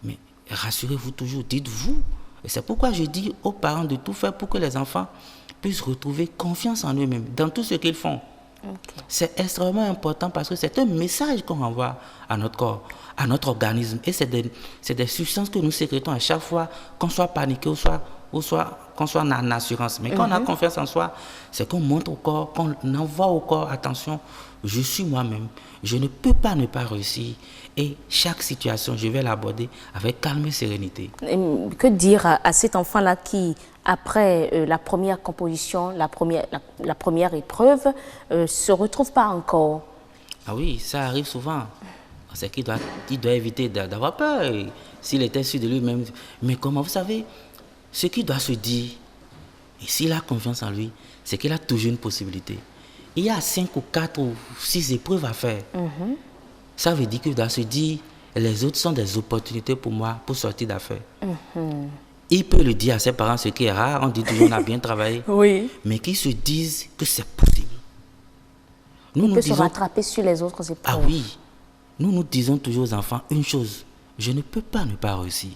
Mais rassurez-vous toujours, dites-vous. Et c'est pourquoi je dis aux parents de tout faire pour que les enfants puissent retrouver confiance en eux-mêmes, dans tout ce qu'ils font. C'est extrêmement important parce que c'est un message qu'on renvoie à notre corps, à notre organisme. Et c'est des substances que nous sécrétons à chaque fois, qu'on soit paniqué qu'on soit en assurance. Mais quand on a confiance en soi, c'est qu'on montre au corps, qu'on envoie au corps, attention, je suis moi-même, je ne peux pas ne pas réussir. Et chaque situation, je vais l'aborder avec calme et sérénité. Et que dire à cet enfant-là qui, après la première composition, la première épreuve, se retrouve pas encore? Ah oui, ça arrive souvent. C'est qu'il doit éviter d'avoir peur. S'il était sûr de lui-même. Mais comment vous savez, ce qu'il doit se dire, et s'il a confiance en lui, c'est qu'il a toujours une possibilité. Il y a 5 ou 4 ou 6 épreuves à faire. Ça veut dire qu'il doit se dire, les autres sont des opportunités pour moi pour sortir d'affaires. Il peut le dire à ses parents, ce qui est rare. On dit toujours on a bien travaillé. Oui. Mais qu'ils se disent que c'est possible. Il peut se rattraper sur les autres épreuves. Ah oui. Nous disons toujours aux enfants une chose. Je ne peux pas ne pas réussir.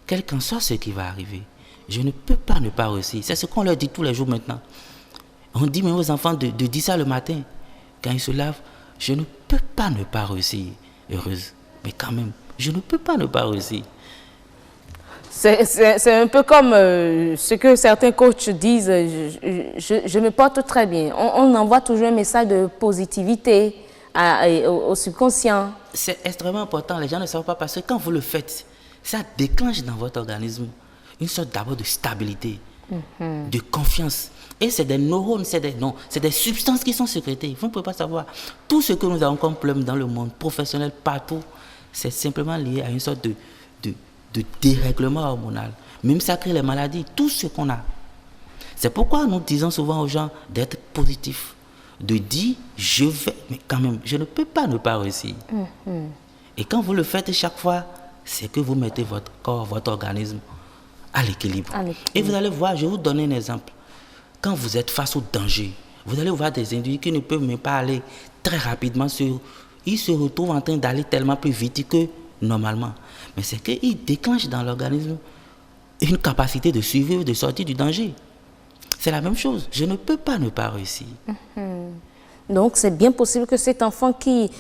Quel qu'en soit ce qui va arriver, je ne peux pas ne pas réussir. C'est ce qu'on leur dit tous les jours maintenant. On dit même aux enfants de dire ça le matin. Quand ils se lavent, je ne peux pas ne pas réussir. Heureuse. Mais quand même, je ne peux pas ne pas réussir. C'est un peu comme ce que certains coachs disent, je me porte très bien. On envoie toujours un message de positivité au subconscient. C'est extrêmement important, les gens ne savent pas parce que quand vous le faites, ça déclenche dans votre organisme une sorte d'abord de stabilité, de confiance. Et c'est des neurones, c'est des substances qui sont sécrétées. Vous ne pouvez pas savoir. Tout ce que nous avons comme problème dans le monde professionnel, partout, c'est simplement lié à une sorte de dérèglement hormonal. Même ça crée les maladies, tout ce qu'on a. C'est pourquoi nous disons souvent aux gens d'être positifs, de dire je vais, mais quand même, je ne peux pas ne pas réussir. Et quand vous le faites chaque fois, c'est que vous mettez votre corps, votre organisme à l'équilibre. Et vous allez voir, je vais vous donner un exemple. Quand vous êtes face au danger, vous allez voir des individus qui ne peuvent même pas aller très rapidement ils se retrouvent en train d'aller tellement plus vite que normalement. Mais c'est qu'ils déclenchent dans l'organisme une capacité de survivre, de sortir du danger. C'est la même chose. Je ne peux pas ne pas réussir. Donc, c'est bien possible que cet enfant qui,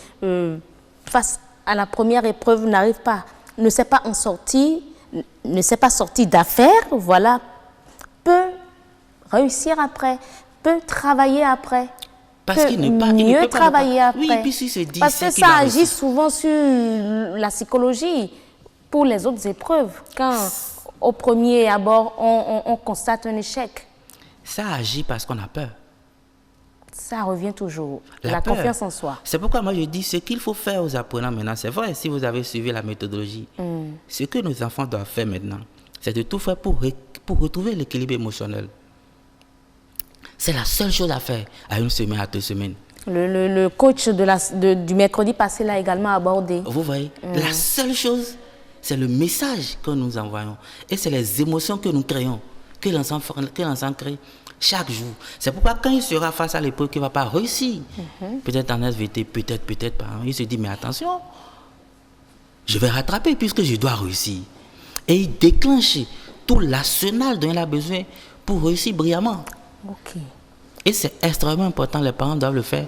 face à la première épreuve, ne sait pas en sortir, ne sait pas sortir d'affaires, voilà, peut réussir après, peut travailler après. Parce qu'il ne mieux travailler après. Oui, puis s'il se dit, parce que ça agit souvent sur la psychologie pour les autres épreuves. Quand au premier abord, on constate un échec. Ça agit parce qu'on a peur. Ça revient toujours. La confiance en soi. C'est pourquoi moi je dis ce qu'il faut faire aux apprenants maintenant. C'est vrai, si vous avez suivi la méthodologie, ce que nos enfants doivent faire maintenant, c'est de tout faire pour retrouver l'équilibre émotionnel. C'est la seule chose à faire à 1 semaine, à 2 semaines. Le coach du mercredi passé l'a également abordé. Vous voyez, la seule chose, c'est le message que nous envoyons. Et c'est les émotions que nous créons, que l'enfant crée chaque jour. C'est pourquoi quand il sera face à l'épreuve qu'il ne va pas réussir, peut-être en SVT, peut-être pas, il se dit, mais attention, je vais rattraper puisque je dois réussir. Et il déclenche tout l'arsenal dont il a besoin pour réussir brillamment. Et c'est extrêmement important, les parents doivent le faire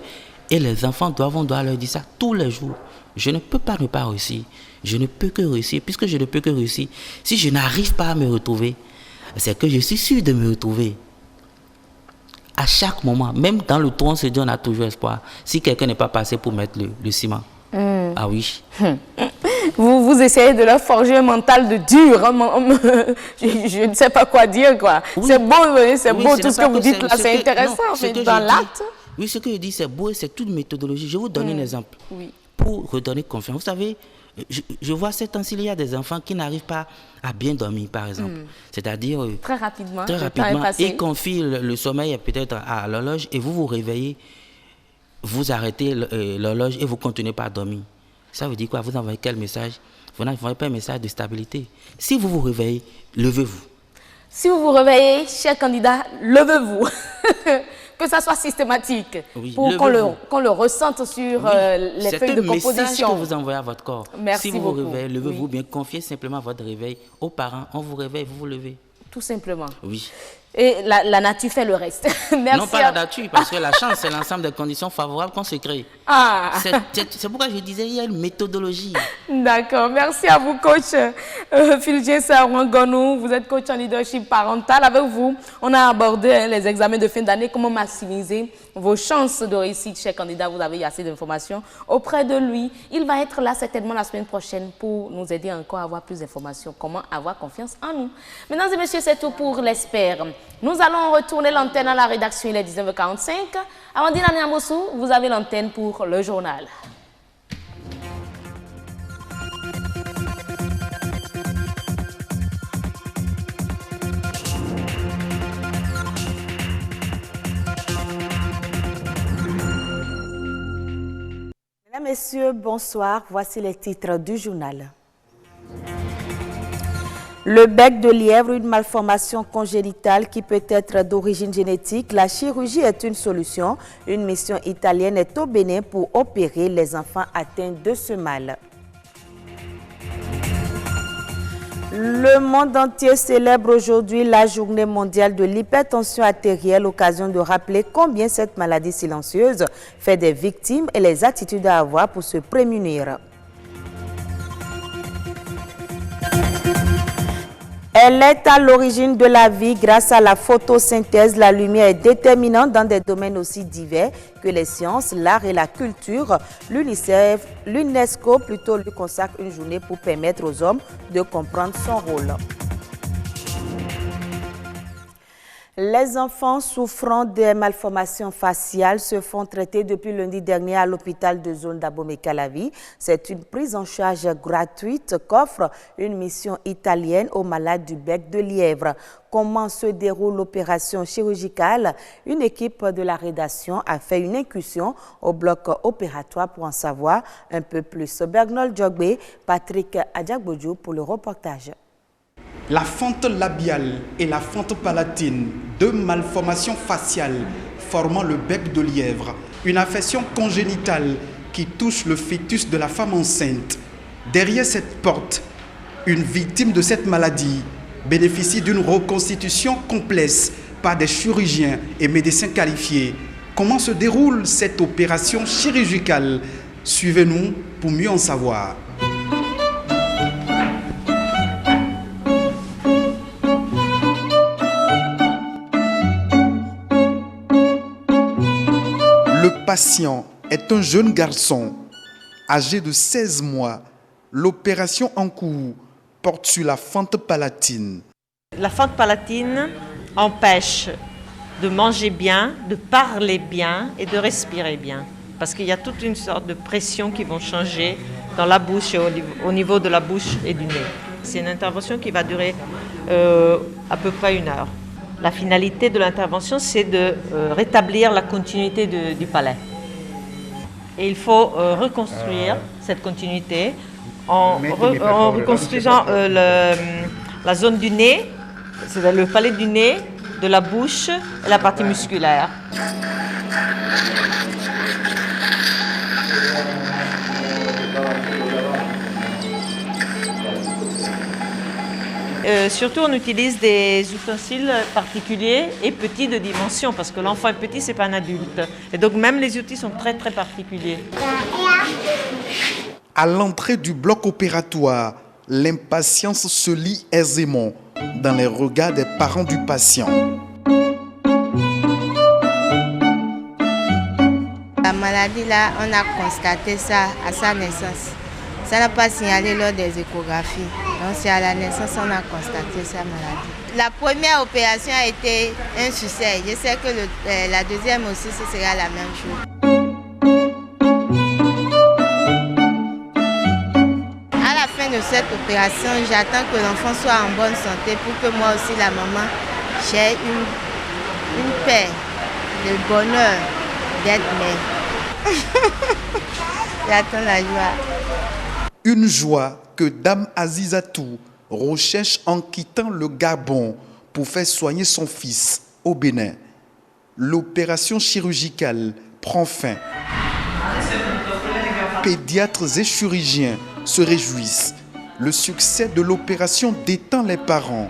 et les enfants doivent leur dire ça tous les jours. Je ne peux pas ne pas réussir, je ne peux que réussir. Puisque je ne peux que réussir, si je n'arrive pas à me retrouver, c'est que je suis sûr de me retrouver. À chaque moment, même dans le trou, on se dit on a toujours espoir. Si quelqu'un n'est pas passé pour mettre le ciment. Ah oui. Vous essayez de leur forger un mental de dur. Hein? Je ne sais pas quoi dire, quoi. Oui. C'est beau tout ce que vous dites là, c'est intéressant. Mais dans l'acte. Oui, ce que je dis, c'est beau et c'est toute méthodologie. Je vais vous donner un exemple. Pour redonner confiance. Vous savez, je vois ces temps-ci, il y a des enfants qui n'arrivent pas à bien dormir, par exemple. C'est-à-dire, très rapidement, ils confient le sommeil peut-être à l'horloge et vous vous réveillez, vous arrêtez l'horloge et vous continuez pas à dormir. Ça veut dire quoi? Vous envoyez quel message? Vous n'envoyez pas un message de stabilité. Si vous vous réveillez, levez-vous. Si vous vous réveillez, cher candidat, levez-vous. Que ça soit systématique, pour qu'on le ressente sur les feuilles de composition. C'est un message que vous envoyez à votre corps. Merci beaucoup. Si vous vous réveillez, levez-vous oui. bien, confiez simplement votre réveil aux parents. On vous réveille, vous vous levez. Tout simplement. Oui. Et la nature fait le reste. Merci. Non, pas la nature, parce que la chance, c'est l'ensemble des conditions favorables qu'on se crée. Ah. C'est pourquoi je disais, il y a une méthodologie. D'accord. Merci à vous, coach Philje Sarwangonou. Vous êtes coach en leadership parental. Avec vous, on a abordé les examens de fin d'année, comment maximiser vos chances de réussite. Cher candidat, vous avez assez d'informations auprès de lui. Il va être là certainement la semaine prochaine pour nous aider encore à avoir plus d'informations. Comment avoir confiance en nous. Mesdames et messieurs, c'est tout pour l'Espère. Nous allons retourner l'antenne à la rédaction, il est 19h45. Amandine Aniamosou, vous avez l'antenne pour le journal. Mesdames, Messieurs, bonsoir. Voici les titres du journal. Le bec de lièvre, une malformation congénitale qui peut être d'origine génétique. La chirurgie est une solution. Une mission italienne est au Bénin pour opérer les enfants atteints de ce mal. Le monde entier célèbre aujourd'hui la journée mondiale de l'hypertension artérielle, occasion de rappeler combien cette maladie silencieuse fait des victimes et les attitudes à avoir pour se prémunir. Elle est à l'origine de la vie grâce à la photosynthèse. La lumière est déterminante dans des domaines aussi divers que les sciences, l'art et la culture. L'UNESCO lui consacre une journée pour permettre aux hommes de comprendre son rôle. Les enfants souffrant des malformations faciales se font traiter depuis lundi dernier à l'hôpital de zone d'Abomey-Calavi. C'est une prise en charge gratuite qu'offre une mission italienne aux malades du bec de lièvre. Comment se déroule l'opération chirurgicale? Une équipe de la rédaction a fait une incursion au bloc opératoire pour en savoir un peu plus. Bergnol Djogbe, Patrick Adjagbodjou pour le reportage. La fente labiale et la fente palatine, deux malformations faciales formant le bec de lièvre, une affection congénitale qui touche le fœtus de la femme enceinte. Derrière cette porte, une victime de cette maladie bénéficie d'une reconstitution complexe par des chirurgiens et médecins qualifiés. Comment se déroule cette opération chirurgicale? Suivez-nous pour mieux en savoir. Le patient est un jeune garçon âgé de 16 mois. L'opération en cours porte sur la fente palatine. La fente palatine empêche de manger bien, de parler bien et de respirer bien. Parce qu'il y a toute une sorte de pression qui vont changer dans la bouche et au niveau de la bouche et du nez. C'est une intervention qui va durer à peu près 1 heure. La finalité de l'intervention, c'est de rétablir la continuité du palais. Et il faut reconstruire cette continuité en reconstruisant la zone du nez, c'est-à-dire le palais du nez, de la bouche et la partie musculaire. Surtout, on utilise des ustensiles particuliers et petits de dimension, parce que l'enfant est petit, c'est pas un adulte. Et donc, même les outils sont très, très particuliers. À l'entrée du bloc opératoire, l'impatience se lit aisément dans les regards des parents du patient. La maladie, là, on a constaté ça à sa naissance. Ça n'a pas signalé lors des échographies. Donc c'est à la naissance qu'on a constaté sa maladie. La première opération a été un succès. Je sais que la deuxième aussi, ce sera la même chose. À la fin de cette opération, j'attends que l'enfant soit en bonne santé pour que moi aussi, la maman, j'ai une paix, le bonheur d'être mère. J'attends la joie. Une joie que Dame Azizatou recherche en quittant le Gabon pour faire soigner son fils au Bénin. L'opération chirurgicale prend fin. Pédiatres et chirurgiens se réjouissent. Le succès de l'opération détend les parents.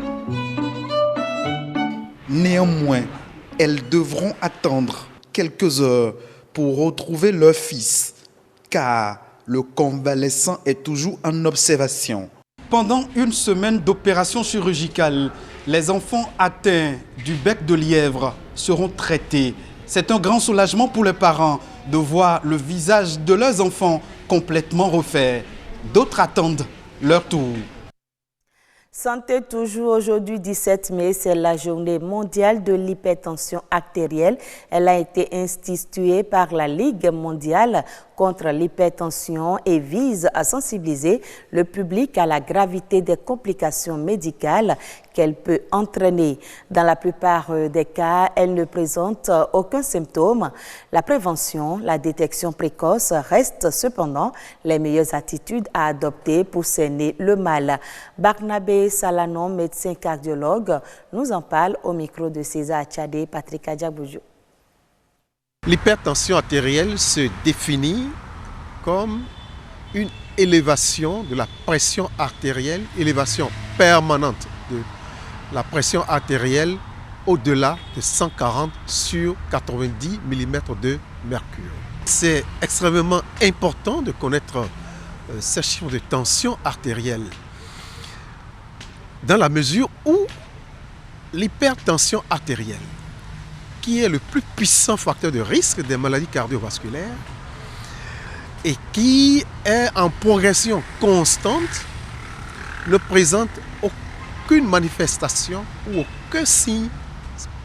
Néanmoins, elles devront attendre quelques heures pour retrouver leur fils, car le convalescent est toujours en observation. Pendant une semaine d'opération chirurgicale, les enfants atteints du bec de lièvre seront traités. C'est un grand soulagement pour les parents de voir le visage de leurs enfants complètement refait. D'autres attendent leur tour. Santé toujours, aujourd'hui 17 mai, c'est la journée mondiale de l'hypertension artérielle. Elle a été instituée par la Ligue mondiale contre l'hypertension et vise à sensibiliser le public à la gravité des complications médicales qu'elle peut entraîner. Dans la plupart des cas, elle ne présente aucun symptôme. La prévention, la détection précoce restent cependant les meilleures attitudes à adopter pour cerner le mal. Barnabé Salanon, médecin cardiologue, nous en parle au micro de César Tchadé et Patrick Adjaboujou. L'hypertension artérielle se définit comme une élévation de la pression artérielle, élévation permanente de la pression artérielle au-delà de 140 sur 90 mm de mercure. C'est extrêmement important de connaître ces chiffres de tension artérielle dans la mesure où l'hypertension artérielle, qui est le plus puissant facteur de risque des maladies cardiovasculaires et qui est en progression constante, ne présente aucune manifestation ou aucun signe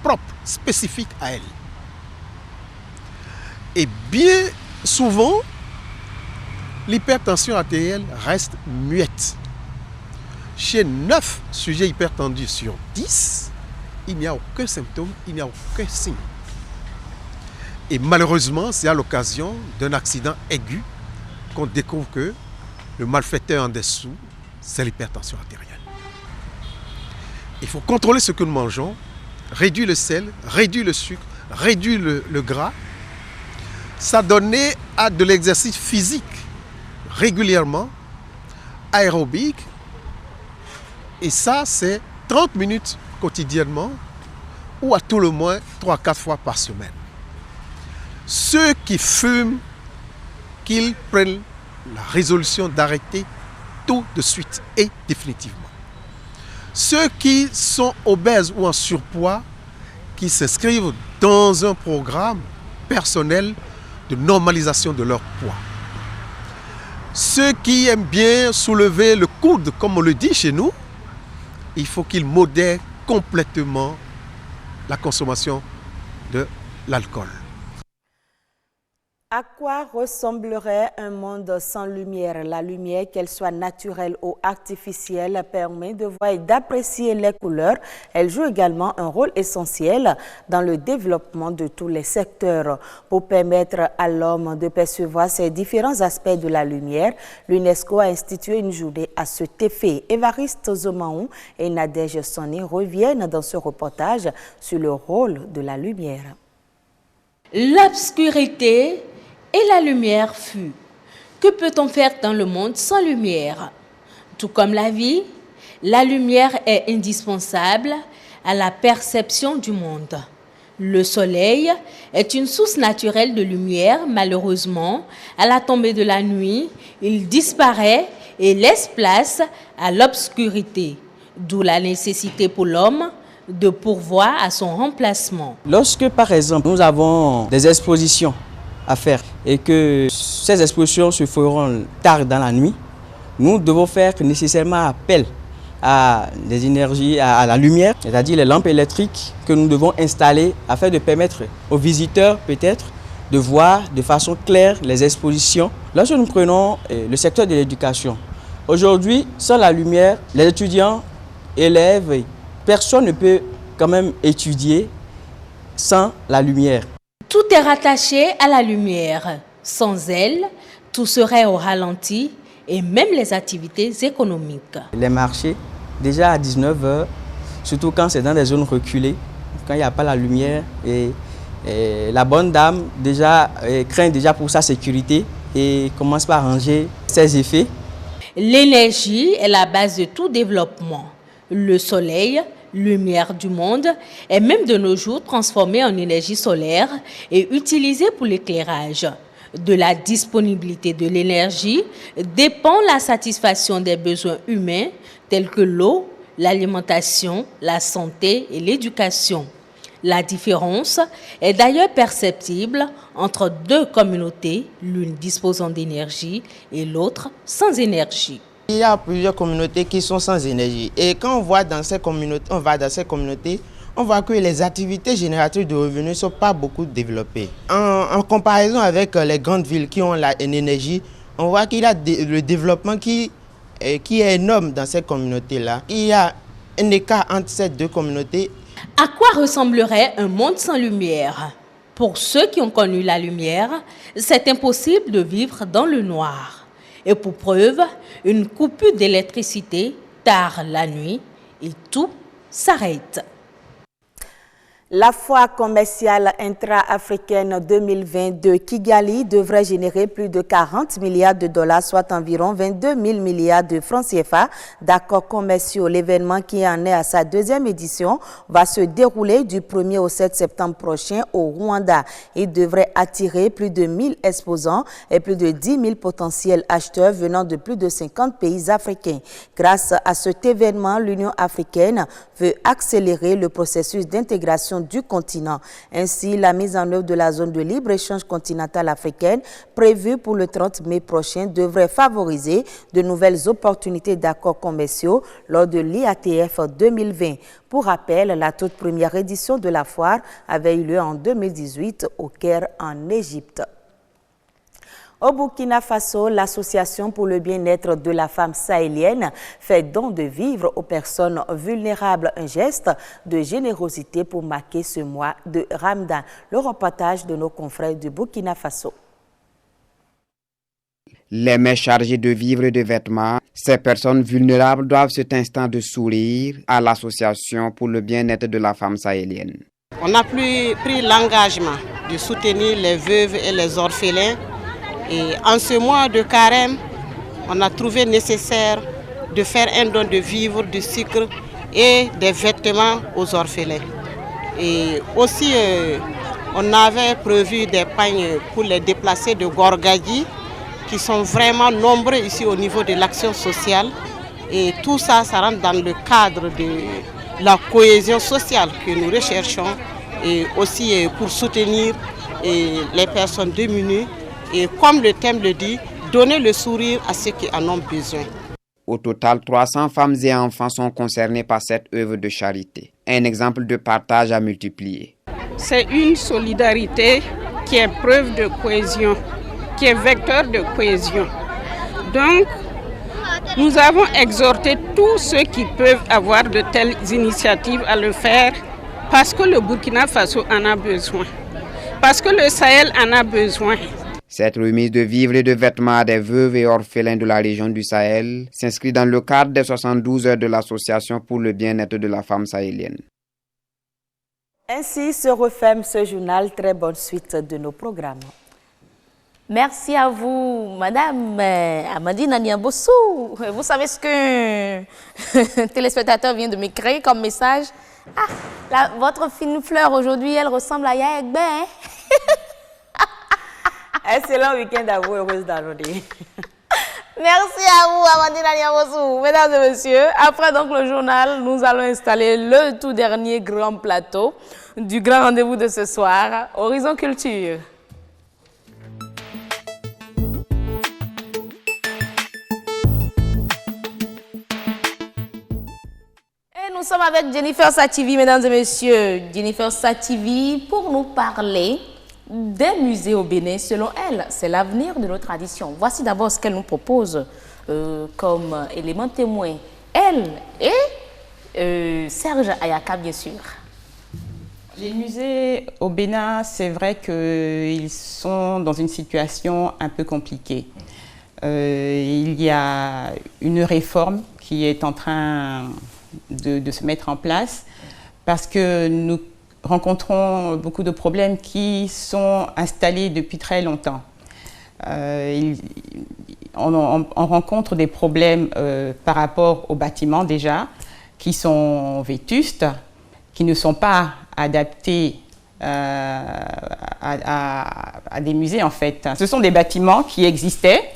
propre, spécifique à elle. Et bien souvent, l'hypertension artérielle reste muette. Chez 9 sujets hypertendus sur 10, il n'y a aucun symptôme, il n'y a aucun signe. Et malheureusement, c'est à l'occasion d'un accident aigu qu'on découvre que le malfaiteur en dessous, c'est l'hypertension artérielle. Il faut contrôler ce que nous mangeons, réduire le sel, réduire le sucre, réduire le gras, s'adonner à de l'exercice physique régulièrement, aérobique, et ça c'est 30 minutes quotidiennement ou à tout le moins 3-4 fois par semaine. Ceux qui fument, qu'ils prennent la résolution d'arrêter tout de suite et définitivement. Ceux qui sont obèses ou en surpoids, qui s'inscrivent dans un programme personnel de normalisation de leur poids. Ceux qui aiment bien soulever le coude, comme on le dit chez nous, il faut qu'ils modèrent complètement la consommation de l'alcool. À quoi ressemblerait un monde sans lumière? La lumière, qu'elle soit naturelle ou artificielle, permet de voir et d'apprécier les couleurs. Elle joue également un rôle essentiel dans le développement de tous les secteurs. Pour permettre à l'homme de percevoir ces différents aspects de la lumière, l'UNESCO a institué une journée à cet effet. Évariste Zomaon et Nadège Sonny reviennent dans ce reportage sur le rôle de la lumière. L'obscurité et la lumière fut. Que peut-on faire dans le monde sans lumière? Tout comme la vie, la lumière est indispensable à la perception du monde. Le soleil est une source naturelle de lumière. Malheureusement, à la tombée de la nuit, il disparaît et laisse place à l'obscurité, d'où la nécessité pour l'homme de pourvoir à son remplacement. Lorsque, par exemple, nous avons des expositions à faire et que ces expositions se feront tard dans la nuit, nous devons faire nécessairement appel à des énergies, à la lumière, c'est-à-dire les lampes électriques que nous devons installer afin de permettre aux visiteurs peut-être de voir de façon claire les expositions. Lorsque nous prenons le secteur de l'éducation, aujourd'hui, sans la lumière, les étudiants, élèves, personne ne peut quand même étudier sans la lumière. Tout est rattaché à la lumière. Sans elle, tout serait au ralenti et même les activités économiques. Les marchés, déjà à 19h, surtout quand c'est dans des zones reculées, quand il n'y a pas la lumière, et la bonne dame craint déjà pour sa sécurité et commence par ranger ses effets. L'énergie est la base de tout développement. Le soleil lumière du monde, est même de nos jours transformée en énergie solaire et utilisée pour l'éclairage. De la disponibilité de l'énergie dépend la satisfaction des besoins humains tels que l'eau, l'alimentation, la santé et l'éducation. La différence est d'ailleurs perceptible entre deux communautés, l'une disposant d'énergie et l'autre sans énergie. Il y a plusieurs communautés qui sont sans énergie. Et quand on va dans ces communautés, on voit que les activités génératrices de revenus ne sont pas beaucoup développées. En comparaison avec les grandes villes qui ont une énergie, on voit qu'il y a le développement qui est énorme dans ces communautés-là. Il y a un écart entre ces deux communautés. À quoi ressemblerait un monde sans lumière? Pour ceux qui ont connu la lumière, c'est impossible de vivre dans le noir. Et pour preuve, une coupure d'électricité tard la nuit et tout s'arrête. La foire commerciale intra-africaine 2022 Kigali devrait générer plus de 40 milliards de dollars, soit environ 22 000 milliards de francs CFA d'accords commerciaux. L'événement qui en est à sa deuxième édition va se dérouler du 1er au 7 septembre prochain au Rwanda. Il devrait attirer plus de 1000 exposants et plus de 10 000 potentiels acheteurs venant de plus de 50 pays africains. Grâce à cet événement, l'Union africaine veut accélérer le processus d'intégration du continent. Ainsi, la mise en œuvre de la zone de libre-échange continentale africaine prévue pour le 30 mai prochain devrait favoriser de nouvelles opportunités d'accords commerciaux lors de l'IATF 2020. Pour rappel, la toute première édition de la foire avait eu lieu en 2018 au Caire en Égypte. Au Burkina Faso, l'Association pour le bien-être de la femme sahélienne fait don de vivres aux personnes vulnérables, un geste de générosité pour marquer ce mois de Ramadan. Le reportage de nos confrères du Burkina Faso. Les mains chargées de vivres et de vêtements, ces personnes vulnérables doivent cet instant de sourire à l'Association pour le bien-être de la femme sahélienne. On a pris l'engagement de soutenir les veuves et les orphelins. Et en ce mois de carême, on a trouvé nécessaire de faire un don de vivres, du sucre et des vêtements aux orphelins. Et aussi, on avait prévu des pagnes pour les déplacés de Gorgadji, qui sont vraiment nombreux ici au niveau de l'action sociale. Et tout ça, ça rentre dans le cadre de la cohésion sociale que nous recherchons et aussi pour soutenir les personnes démunies. Et comme le thème le dit, donner le sourire à ceux qui en ont besoin. Au total, 300 femmes et enfants sont concernés par cette œuvre de charité. Un exemple de partage à multiplier. C'est une solidarité qui est preuve de cohésion, qui est vecteur de cohésion. Donc, nous avons exhorté tous ceux qui peuvent avoir de telles initiatives à le faire parce que le Burkina Faso en a besoin, parce que le Sahel en a besoin. Cette remise de vivres et de vêtements à des veuves et orphelins de la région du Sahel s'inscrit dans le cadre des 72 heures de l'Association pour le bien-être de la femme sahélienne. Ainsi se referme ce journal. Très bonne suite de nos programmes. Merci à vous, Madame Amandine Niambossou. Vous savez ce qu'un téléspectateur vient de m'écrire comme message? Ah, votre fine fleur aujourd'hui, elle ressemble à Yaegbe, hein? Excellent week-end à vous, heureuse d'aujourd'hui. Merci à vous, Amandine Niambossou. Mesdames et messieurs, après donc le journal, nous allons installer le tout dernier grand plateau du grand rendez-vous de ce soir, Horizon Culture. Nous sommes avec Jennifer Sativi, mesdames et messieurs. Jennifer Sativi, pour nous parler des musées au Bénin, selon elle, c'est l'avenir de nos traditions. Voici d'abord ce qu'elle nous propose comme élément témoin. Elle et Serge Ayaka, bien sûr. Les musées au Bénin, c'est vrai qu'ils sont dans une situation un peu compliquée. Il y a une réforme qui est en train de se mettre en place parce que nous rencontrons beaucoup de problèmes qui sont installés depuis très longtemps. On rencontre des problèmes par rapport aux bâtiments déjà qui sont vétustes, qui ne sont pas adaptés à des musées en fait. Ce sont des bâtiments qui existaient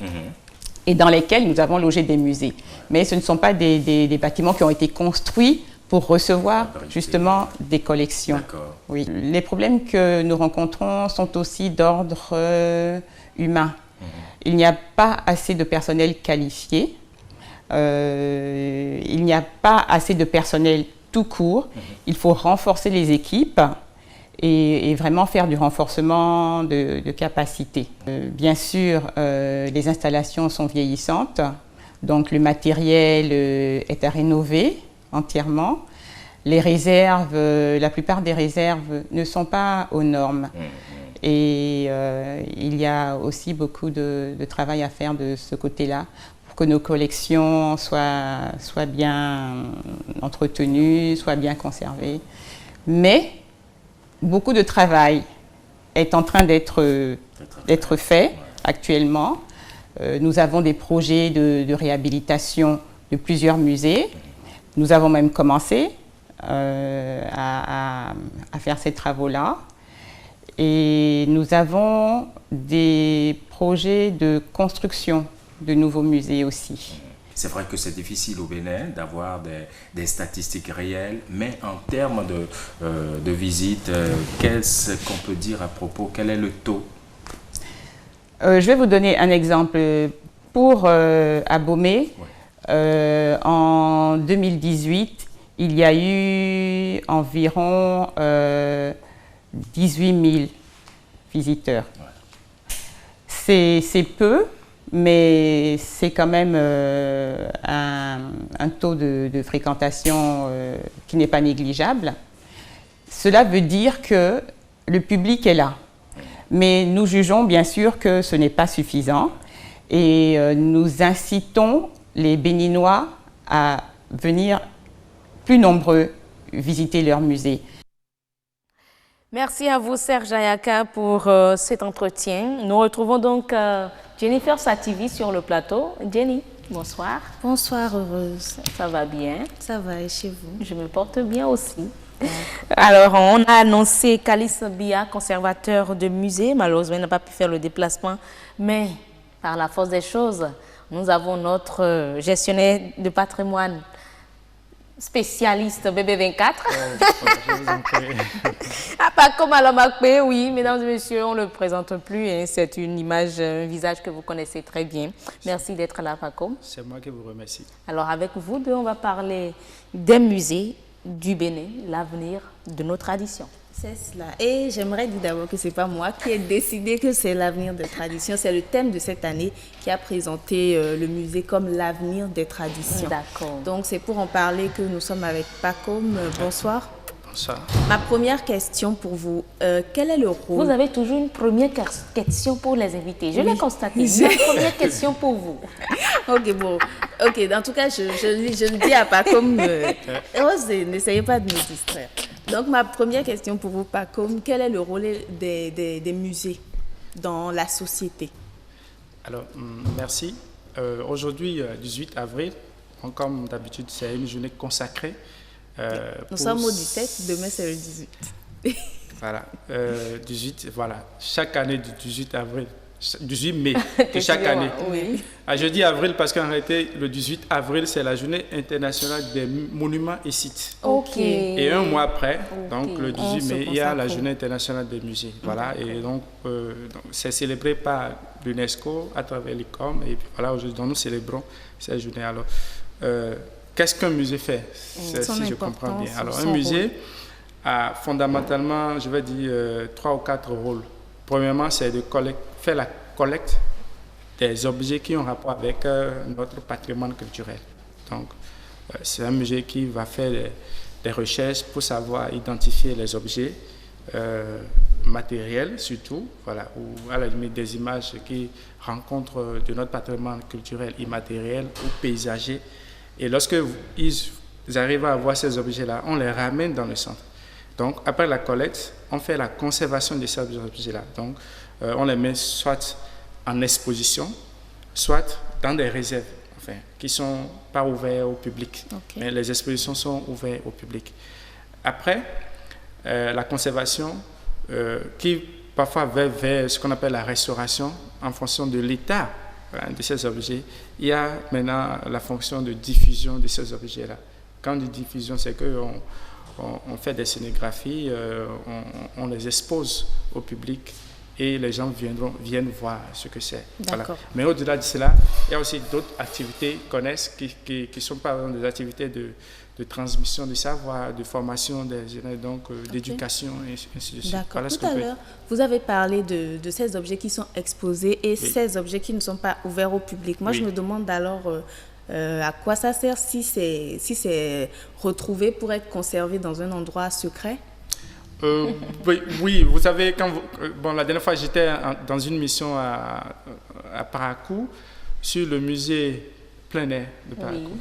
et dans lesquels nous avons logé des musées. Mais ce ne sont pas des bâtiments qui ont été construits pour recevoir justement des collections. Oui. Les problèmes que nous rencontrons sont aussi d'ordre humain. Il n'y a pas assez de personnel qualifié, il n'y a pas assez de personnel tout court. Il faut renforcer les équipes et vraiment faire du renforcement de capacité. Bien sûr, les installations sont vieillissantes, donc le matériel est à rénover entièrement. Les réserves, la plupart des réserves ne sont pas aux normes. Et il y a aussi beaucoup de travail à faire de ce côté-là pour que nos collections soient bien entretenues, soient bien conservées. Mais beaucoup de travail est en train d'être fait actuellement. Nous avons des projets de réhabilitation de plusieurs musées. Nous avons même commencé à faire ces travaux-là. Et nous avons des projets de construction de nouveaux musées aussi. C'est vrai que c'est difficile au Bénin d'avoir des statistiques réelles, mais en termes de visites, qu'est-ce qu'on peut dire à propos? Quel est le taux? Je vais vous donner un exemple. Pour Abomey, en 2018, il y a eu environ 18 000 visiteurs. C'est peu, mais c'est quand même un taux de fréquentation qui n'est pas négligeable. Cela veut dire que le public est là. Mais nous jugeons bien sûr que ce n'est pas suffisant et nous incitons les Béninois à venir plus nombreux visiter leur musée. Merci à vous, Serge Ayaka, pour cet entretien. Nous retrouvons donc Jennifer Sativi sur le plateau. Jenny, bonsoir. Bonsoir, heureuse. Ça va bien? Ça va, et chez vous? Je me porte bien aussi. Alors, on a annoncé Kalice Bia, conservateur de musée. Malheureusement, il n'a pas pu faire le déplacement, mais par la force des choses, nous avons notre gestionnaire de patrimoine, spécialiste BB24. Paco Malamakwe, oui, mesdames et messieurs, on ne le présente plus. Hein, c'est une image, un visage que vous connaissez très bien. Merci d'être là, Paco. C'est moi qui vous remercie. Alors, avec vous deux, on va parler des musées du Bénin, l'avenir de nos traditions. C'est cela. Et j'aimerais dire d'abord que ce n'est pas moi qui ai décidé que c'est l'avenir des traditions. C'est le thème de cette année qui a présenté le musée comme l'avenir des traditions. D'accord. Donc c'est pour en parler que nous sommes avec Pacom. Bonsoir. Bonsoir. Ma première question pour vous, quel est le rôle? Vous avez toujours une première question pour les invités. Je l'ai constaté. Ma première question pour vous. Ok, bon. Ok, en tout cas, je le dis à Pacom. Rose, n'essayez pas de nous distraire. Donc, ma première question pour vous, Pacom, quel est le rôle des musées dans la société? Alors, merci. Aujourd'hui, 18 avril, comme d'habitude, c'est une journée consacrée. Nous sommes au 17, demain c'est le 18. Voilà, 18, voilà. Chaque année du 18 avril, 18 mai de chaque année. Oui. Je dis avril parce qu'en réalité, le 18 avril, c'est la journée internationale des monuments et sites. Ok. Et un mois après, donc le 18 mai, il y a la journée internationale des musées. Voilà, et donc c'est célébré par l'UNESCO à travers l'ICOM. Et puis voilà, aujourd'hui, nous célébrons cette journée. Alors, qu'est-ce qu'un musée fait, si je comprends bien? Alors, un musée a fondamentalement, je vais dire, 3 ou 4 rôles. Premièrement, c'est de faire la collecte des objets qui ont rapport avec notre patrimoine culturel. Donc, c'est un musée qui va faire des recherches pour savoir identifier les objets matériels, surtout, voilà, ou à la limite des images qui rencontrent de notre patrimoine culturel immatériel ou paysager. Et lorsque ils arrivent à voir ces objets-là, on les ramène dans le centre. Donc, après la collecte, on fait la conservation de ces objets-là. Donc, on les met soit en exposition, soit dans des réserves. qui ne sont pas ouverts au public. Mais les expositions sont ouvertes au public. Après, la conservation, qui parfois va vers ce qu'on appelle la restauration en fonction de l'état de ces objets. Il y a maintenant la fonction de diffusion de ces objets-là. Quand on dit diffusion, c'est qu'on on fait des scénographies, on les expose au public et les gens viennent voir ce que c'est. Voilà. Mais au-delà de cela, il y a aussi d'autres activités connexes qui ne sont pas des activités de transmission du savoir, de formation des élèves, donc d'éducation et ainsi de suite. D'accord. Voilà. Tout à l'heure, vous avez parlé de ces objets qui sont exposés et ces objets qui ne sont pas ouverts au public. Moi, je me demande alors à quoi ça sert si c'est retrouvé pour être conservé dans un endroit secret. Oui, vous savez, la dernière fois, j'étais dans une mission à Parakou, sur le musée plein air de Parakou.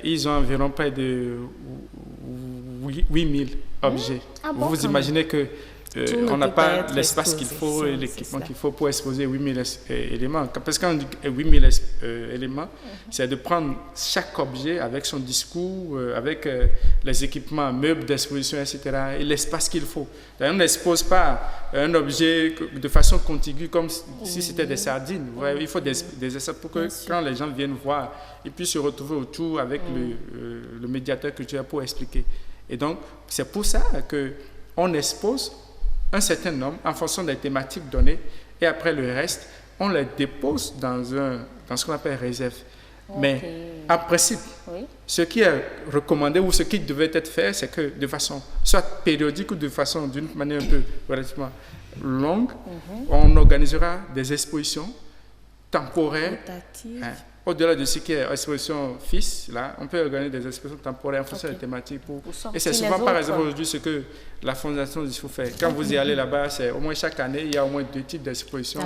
Ils ont environ près de 8000 objets. Vous imaginez que on n'a pas l'espace qu'il faut et l'équipement qu'il faut pour exposer 8000 éléments. Parce qu'on dit 8000 éléments, c'est de prendre chaque objet avec son discours, avec les équipements, meubles d'exposition, etc. et l'espace qu'il faut. On n'expose pas un objet de façon contiguë comme si c'était des sardines. Il faut des espaces pour que quand les gens viennent voir, ils puissent se retrouver autour avec le médiateur culturel pour expliquer. Et donc, c'est pour ça qu'on expose un certain nombre en fonction des thématiques données et après le reste, on les dépose dans ce qu'on appelle réserve. Mais en principe, ce qui est recommandé ou ce qui devait être fait, c'est que de façon soit périodique ou d'une manière un peu relativement longue, on organisera des expositions temporaires. Au-delà de ce qui est exposition fixe, là, on peut organiser des expositions temporaires en fonction des thématiques. Et c'est souvent, par exemple, aujourd'hui, ce que la Fondation d'ISFO fait. Quand vous y allez là-bas, c'est au moins chaque année, il y a au moins 2 types d'expositions.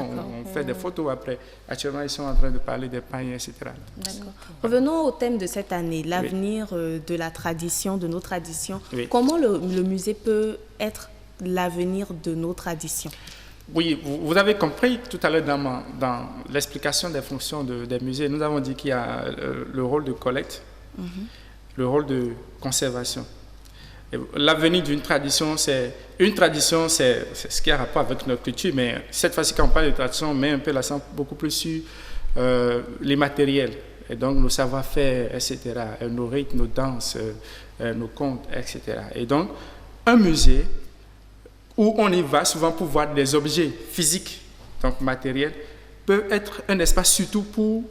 On fait des photos après. Actuellement, ils sont en train de parler des pains, etc. D'accord. Revenons au thème de cette année, l'avenir de la tradition, de nos traditions. Comment le musée peut être l'avenir de nos traditions? Oui, vous avez compris tout à l'heure dans l'explication des fonctions des musées, nous avons dit qu'il y a le rôle de collecte, le rôle de conservation. L'avenir d'une tradition, c'est ce qui a rapport avec notre culture, mais cette fois-ci, quand on parle de tradition, on met un peu l'accent beaucoup plus sur les matériels, et donc nos savoir-faire, etc., nos rythmes, nos danses, nos contes, etc. Et donc, un musée où on y va souvent pour voir des objets physiques, donc matériels, peut être un espace surtout pour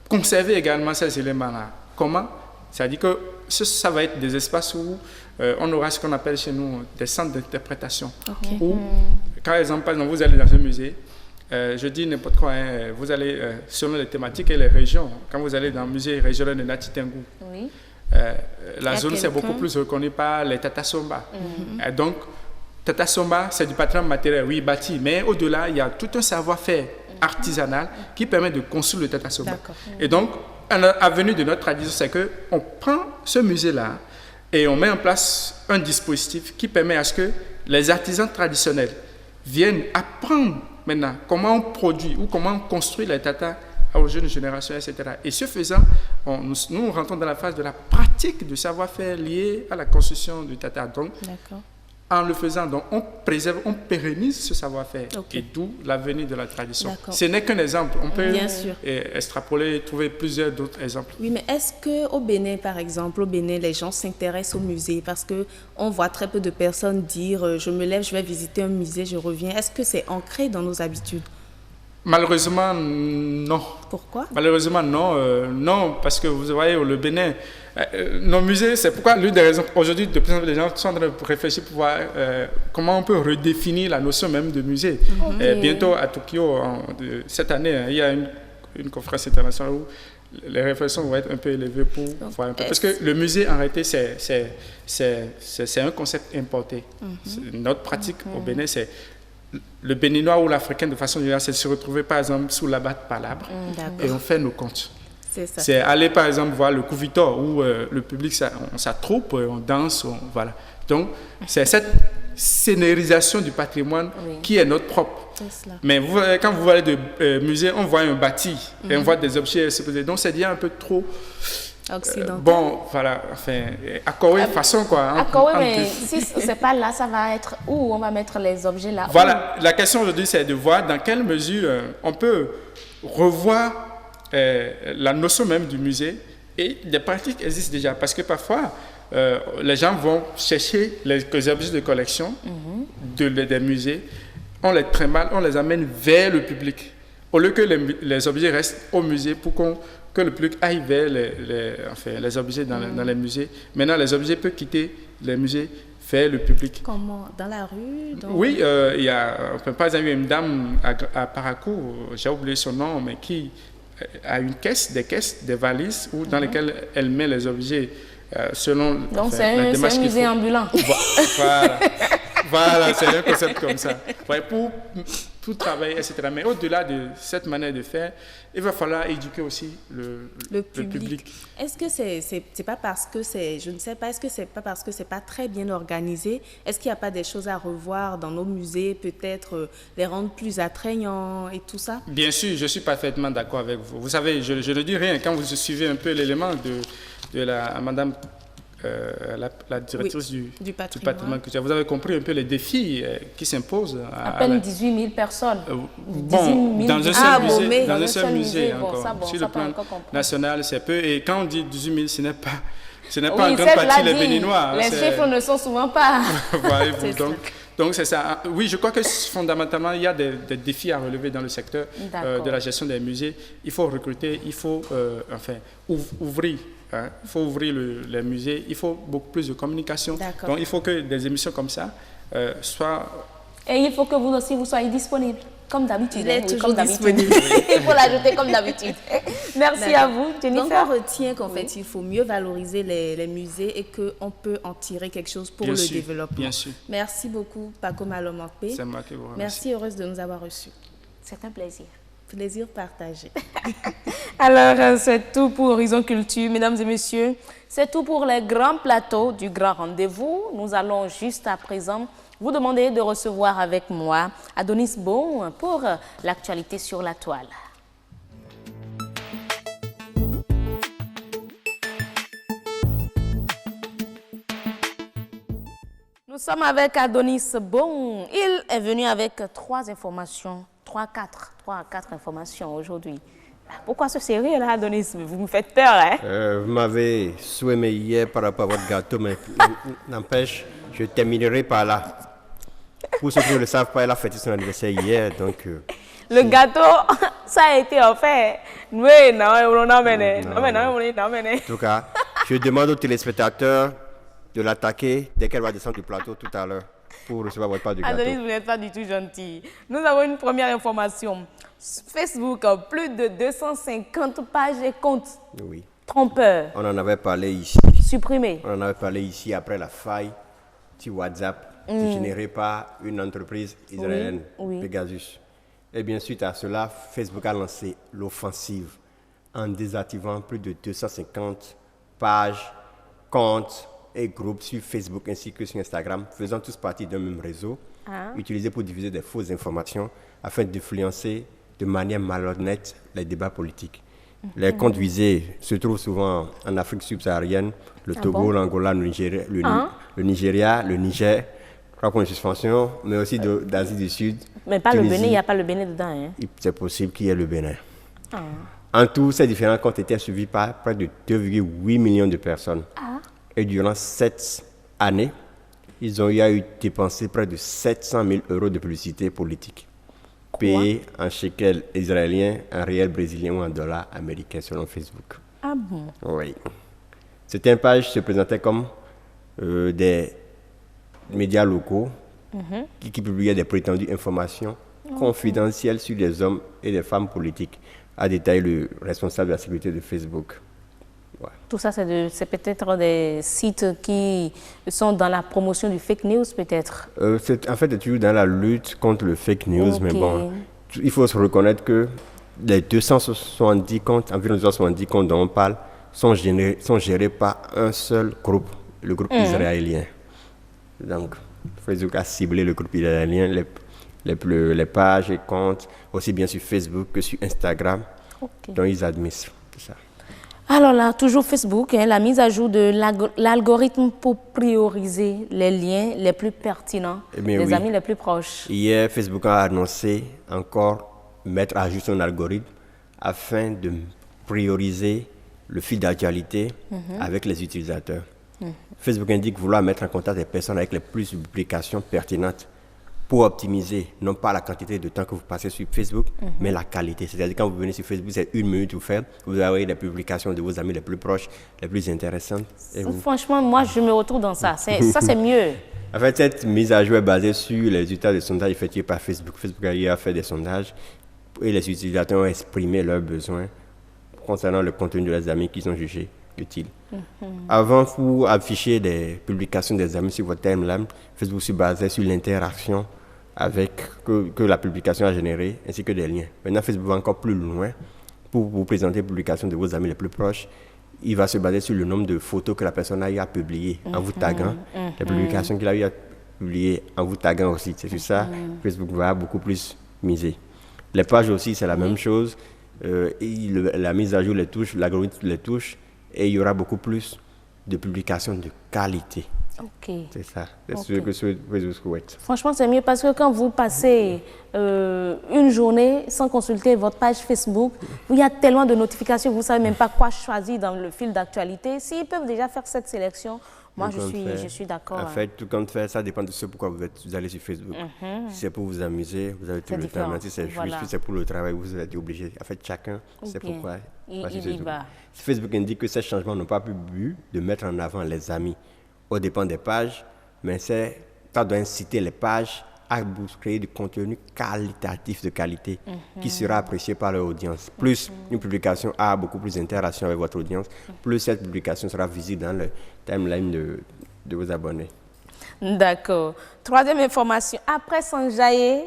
conserver également ces éléments-là. Comment? C'est-à-dire que ça va être des espaces où on aura ce qu'on appelle chez nous des centres d'interprétation. Où, par exemple, vous allez dans un musée, je dis n'importe quoi, vous allez selon les thématiques et les régions. Quand vous allez dans le musée régional de Natitingou, la zone c'est beaucoup plus reconnue par les Tata Somba. Donc, Tata Somba, c'est du patrimoine matériel, oui, bâti, mais au-delà, il y a tout un savoir-faire artisanal qui permet de construire le Tata Somba. Et donc, l'avenir de notre tradition, c'est qu'on prend ce musée-là et on met en place un dispositif qui permet à ce que les artisans traditionnels viennent apprendre maintenant comment on produit ou comment on construit les Tata aux jeunes générations, etc. Et ce faisant, nous rentrons dans la phase de la pratique du savoir-faire lié à la construction du Tata. Donc, en le faisant, donc, on préserve, on pérennise ce savoir-faire, et d'où l'avenir de la tradition. Ce n'est qu'un exemple, on peut extrapoler, trouver plusieurs d'autres exemples. Oui, mais est-ce qu'au Bénin, par exemple, les gens s'intéressent au musée? Parce qu'on voit très peu de personnes dire « je me lève, je vais visiter un musée, je reviens ». Est-ce que c'est ancré dans nos habitudes? Malheureusement, non. Pourquoi? Malheureusement, non. Non, parce que vous voyez, le Bénin, nos musées, c'est pourquoi l'une des raisons, aujourd'hui, de plus en plus, les gens sont en train de réfléchir pour voir comment on peut redéfinir la notion même de musée. Bientôt, à Tokyo, cette année, il y a une conférence internationale où les réflexions vont être un peu élevées pour voir un peu. Parce que le musée, en réalité, c'est un concept importé. Notre pratique au Bénin, c'est le Béninois ou l'Africain, de façon générale, c'est de se retrouver, par exemple, sous la batte palabre et on fait nos comptes. C'est aller, par exemple, voir le Couvitor où le public, on s'attroupe, on danse, voilà. Donc, c'est scénarisation du patrimoine qui est notre propre. Mais quand vous voyez de musée, on voit un bâti et on voit des objets exposés. Donc c'est déjà un peu trop bon, voilà, enfin, accoré façon quoi. Accoré, mais si c'est pas là, ça va être où on va mettre les objets là. Voilà, la question aujourd'hui c'est de voir dans quelle mesure on peut revoir la notion même du musée, et des pratiques existent déjà parce que parfois les gens vont chercher les objets de collection des musées, on les trimballe, on les amène vers le public au lieu que les objets restent au musée pour que le public aille vers les objets dans les musées. Maintenant, les objets peuvent quitter les musées vers le public. Comment? Dans la rue? Oui, il y a par exemple une dame à Parakou, j'ai oublié son nom, mais qui a des caisses, des valises dans lesquelles elle met les objets selon. Donc c'est un musée ambulant. Voilà, c'est un concept comme ça. Ouais, pour tout travailler, etc. Mais au-delà de cette manière de faire, il va falloir éduquer aussi le public. Est-ce que c'est pas parce que je ne sais pas, est-ce que c'est pas parce que c'est pas très bien organisé? Est-ce qu'il n'y a pas des choses à revoir dans nos musées, peut-être les rendre plus attrayants et tout ça? Bien sûr, je suis parfaitement d'accord avec vous. Vous savez, je ne dis rien quand vous suivez un peu l'élément de Madame la directrice du patrimoine culturel. Vous avez compris un peu les défis qui s'imposent. À peine 18 000 personnes. Dans un seul musée encore. Sur le plan national, c'est peu. Et quand on dit 18 000, ce n'est pas en grande partie les Béninois. Les chiffres ne sont souvent pas. Donc c'est ça. Oui, je crois que fondamentalement, il y a des défis à relever dans le secteur de la gestion des musées. Il faut recruter, il faut ouvrir. Il faut ouvrir les musées, il faut beaucoup plus de communication. Donc il faut que des émissions comme ça soient... Et il faut que vous aussi, vous soyez disponible, comme d'habitude. Il est toujours disponible. Il faut l'ajouter comme d'habitude. Merci à vous, Jennifer. Donc on retient qu'en fait, il faut mieux valoriser les musées et qu'on peut en tirer quelque chose pour le développement. Bien sûr. Merci beaucoup, Paco Malomokpe. C'est moi qui vous remercie. Merci, heureuse de nous avoir reçus. C'est un plaisir. Plaisir partagé. Alors, c'est tout pour Horizon Culture, mesdames et messieurs. C'est tout pour les grands plateaux du Grand Rendez-vous. Nous allons juste à présent vous demander de recevoir avec moi Adonis Bon pour l'actualité sur la toile. Nous sommes avec Adonis Bon. Il est venu avec 3 à 4 informations aujourd'hui. Pourquoi ce sérieux là, Adonis? Vous me faites peur, hein? Vous m'avez souhaité hier par rapport à votre gâteau, mais n'empêche, je terminerai par là. Pour ceux qui ne le savent pas, elle a fêté son anniversaire hier, donc... Le gâteau, ça a été offert. Oui, non. En tout cas, je demande aux téléspectateurs de l'attaquer dès qu'elle va descendre du plateau tout à l'heure pour recevoir votre part du gâteau. Adonis, vous n'êtes pas du tout gentil. Nous avons une première information. Facebook, plus de 250 pages et comptes trompeurs. On en avait parlé ici. Supprimés. On en avait parlé ici après la faille du WhatsApp générée par une entreprise israélienne, Pegasus. Et bien suite à cela, Facebook a lancé l'offensive en désactivant plus de 250 pages, comptes et groupes sur Facebook ainsi que sur Instagram, faisant tous partie d'un même réseau, utilisé pour diffuser des fausses informations afin d'influencer de manière malhonnête les débats politiques. Les comptes visés se trouvent souvent en Afrique subsaharienne, le Togo, l'Angola, le Nigeria, le Niger, je crois qu'on est suspension, mais aussi d'Asie du Sud. Mais pas Tunisie. Le Bénin, il n'y a pas le Bénin dedans. Hein? C'est possible qu'il y ait le Bénin. En tout, ces différents comptes étaient suivis par près de 2,8 millions de personnes. Et durant 7 années, ils ont eu dépensé près de 700 000 € de publicité politique, payés en shekels israéliens, en réels brésiliens ou en dollars américains selon Facebook. Ah bon? Oui. Certaines pages se présentaient comme des médias locaux qui publiaient des prétendues informations confidentielles sur les hommes et les femmes politiques, a détaillé le responsable de la sécurité de Facebook. Ouais. Tout ça, c'est peut-être des sites qui sont dans la promotion du fake news, peut-être? En fait, c'est toujours dans la lutte contre le fake news, mais bon, il faut se reconnaître que les 270 comptes, environ 270 comptes dont on parle, sont gérés par un seul groupe, le groupe israélien. Donc, Facebook a ciblé le groupe italien, les pages et comptes, aussi bien sur Facebook que sur Instagram. Donc ils administrent tout ça. Alors là, toujours Facebook, la mise à jour de l'algorithme pour prioriser les liens les plus pertinents, les amis les plus proches. Hier, Facebook a annoncé encore mettre à jour son algorithme afin de prioriser le fil d'actualité avec les utilisateurs. Facebook indique vouloir mettre en contact des personnes avec les plus de publications pertinentes pour optimiser non pas la quantité de temps que vous passez sur Facebook, mais la qualité. C'est-à-dire quand vous venez sur Facebook, c'est 1 minute vous faites, vous avez les publications de vos amis les plus proches, les plus intéressantes. Et franchement, moi, je me retrouve dans ça. Ça, c'est mieux. En fait, cette mise à jour est basée sur les résultats des sondages effectués par Facebook. Facebook a fait des sondages et les utilisateurs ont exprimé leurs besoins concernant le contenu de leurs amis qu'ils ont jugé utile. Avant, pour afficher des publications des amis sur votre timeline, Facebook se basait sur l'interaction que la publication a générée, ainsi que des liens. Maintenant, Facebook va encore plus loin pour vous présenter les publications de vos amis les plus proches. Il va se baser sur le nombre de photos que la personne a eu à publier en vous taguant, les publications qu'il a eu à publier en vous taguant aussi. C'est sur ça que Facebook va beaucoup plus miser. Les pages aussi, c'est la même chose. La mise à jour les touche, l'algorithme les touche, et il y aura beaucoup plus de publications de qualité. C'est ça, c'est ce que Facebook souhaite. Franchement, c'est mieux parce que quand vous passez une journée sans consulter votre page Facebook, il y a tellement de notifications, vous ne savez même pas quoi choisir dans le fil d'actualité. S'ils peuvent déjà faire cette sélection, moi je suis d'accord. En fait, tout compte fait, ça dépend de ce pourquoi vous allez sur Facebook. Si c'est pour vous amuser, vous avez tout le temps. Si c'est juste c'est pour le travail, vous êtes obligé. En fait, chacun sait pourquoi il y va. Facebook indique que ces changements n'ont pas pu but de mettre en avant les amis au dépend des pages, mais ça doit inciter les pages à créer du contenu qualitatif de qualité qui sera apprécié par leur audience. Plus une publication a beaucoup plus d'interaction avec votre audience, plus cette publication sera visible dans le timeline de vos abonnés. D'accord. Troisième information, après Sanjaye,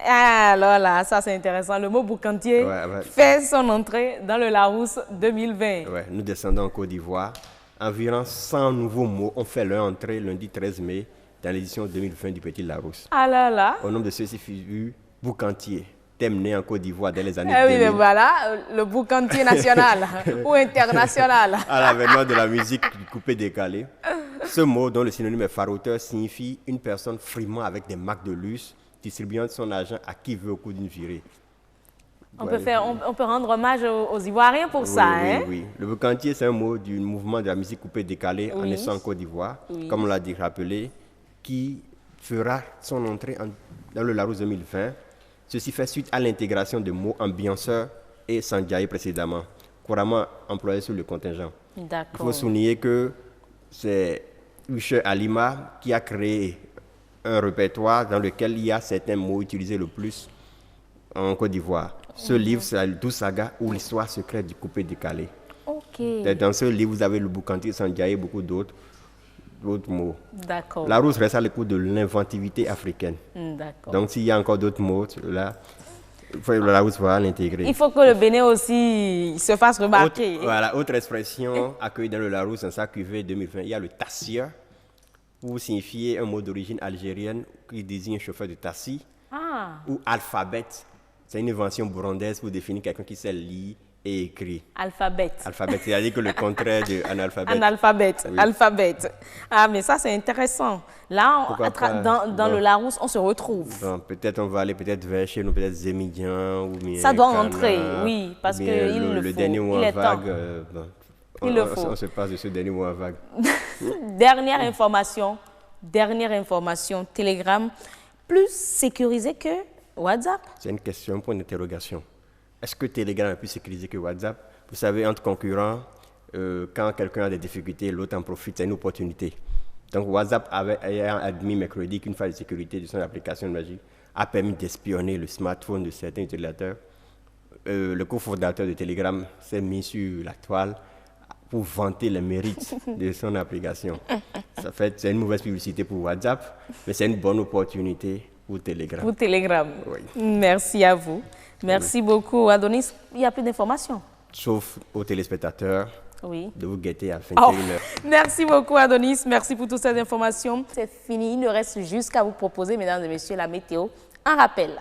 alors là, ça c'est intéressant, le mot boucantier fait son entrée dans le Larousse 2020. Nous descendons en Côte d'Ivoire. Environ 100 nouveaux mots ont fait leur entrée lundi 13 mai dans l'édition 2020 du Petit Larousse. Ah là là. Au nombre de ceux-ci figure boucantier, thème né en Côte d'Ivoire dès les années 2000. Oui, mais voilà, le boucantier national ou international. À l'avènement de la musique du coupé décalé. Ce mot, dont le synonyme est faroteur, signifie une personne frimant avec des marques de luxe, distribuant son argent à qui veut au cours d'une virée. On peut rendre hommage aux Ivoiriens pour ça. Oui. Le boucantier, c'est un mot du mouvement de la musique coupée décalée en naissant en Côte d'Ivoire, comme on l'a dit rappelé, qui fera son entrée dans le Larousse 2020. Ceci fait suite à l'intégration de mots ambianceurs et sandiaï précédemment, couramment employés sur le contingent. Il faut souligner que c'est Usher Alima qui a créé un répertoire dans lequel il y a certains mots utilisés le plus en Côte d'Ivoire. Ce livre, c'est la douce saga ou l'histoire secrète du coupé décalé. Dans ce livre, vous avez le boucantier sandiaï et beaucoup d'autres mots. La Rousse reste à l'écoute de l'inventivité africaine. Donc, s'il y a encore d'autres mots, là, la Rousse va l'intégrer. Il faut que le Bénin aussi se fasse remarquer. Autre expression accueillie dans le Larousse en sa cuvée 2020, il y a le tassia, pour signifier un mot d'origine algérienne qui désigne un chauffeur de taxi, ou alphabet. C'est une invention burundaise pour définir quelqu'un qui sait lire et écrire. Alphabet. C'est-à-dire que le contraire d'analphabète. Alphabet. Ah, mais ça, c'est intéressant. Là, dans le Larousse, on se retrouve. Bon, peut-être on va aller vers chez nous, peut-être Zémidian ou bien ça doit entrer, oui, parce qu'il le faut. Dernier mot en vague, on se passe de ce dernier mot en vague. Dernière information, Telegram, plus sécurisé que WhatsApp? C'est une question, pour une interrogation. Est-ce que Telegram est plus sécurisé que WhatsApp? Vous savez, entre concurrents, quand quelqu'un a des difficultés, l'autre en profite, c'est une opportunité. Donc WhatsApp ayant admis mercredi qu'une faille de sécurité de son application magique a permis d'espionner le smartphone de certains utilisateurs. Le cofondateur de Telegram s'est mis sur la toile pour vanter les mérites de son application. Ça fait, c'est une mauvaise publicité pour WhatsApp, mais c'est une bonne opportunité pour Telegram. Pour Telegram. Oui. Merci à vous. Merci beaucoup, Adonis. Il n'y a plus d'informations. Sauf aux téléspectateurs, de vous guetter à 21h. Merci beaucoup Adonis, merci pour toutes ces informations. C'est fini, il ne reste juste qu'à vous proposer, mesdames et messieurs, la météo. Un rappel.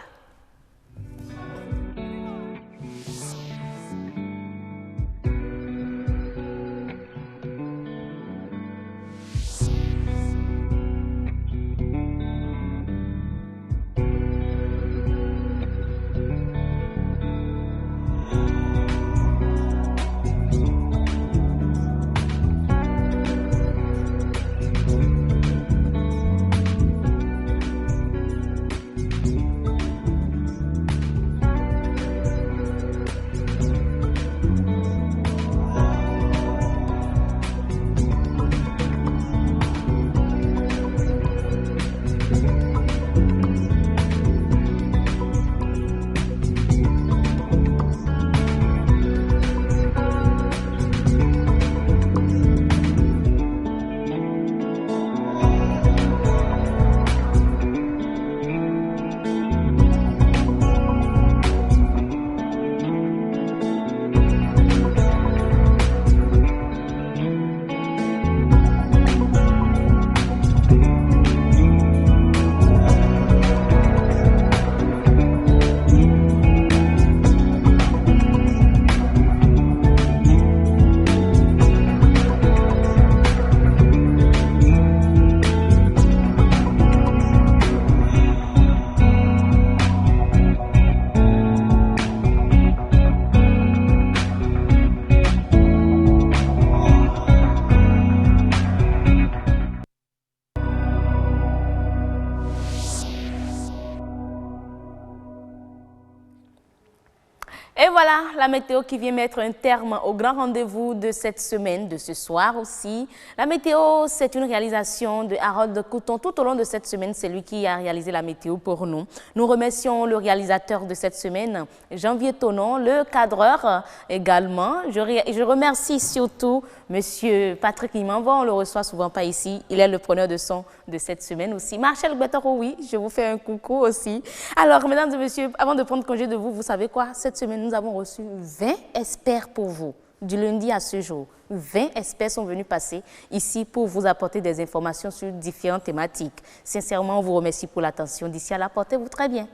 Et voilà la météo qui vient mettre un terme au grand rendez-vous de cette semaine, de ce soir aussi. La météo, c'est une réalisation de Harold Couton. Tout au long de cette semaine, c'est lui qui a réalisé la météo pour nous. Nous remercions le réalisateur de cette semaine, Janvier Tonon, le cadreur également. Je remercie surtout Monsieur Patrick Imanvo, on le reçoit souvent pas ici. Il est le preneur de son de cette semaine aussi. Marcel Guettaro, oui, je vous fais un coucou aussi. Alors, mesdames et messieurs, avant de prendre congé de vous, vous savez quoi? Cette semaine, nous avons reçu 20 experts pour vous. Du lundi à ce jour, 20 experts sont venus passer ici pour vous apporter des informations sur différentes thématiques. Sincèrement, on vous remercie pour l'attention. D'ici à là, portez-vous très bien.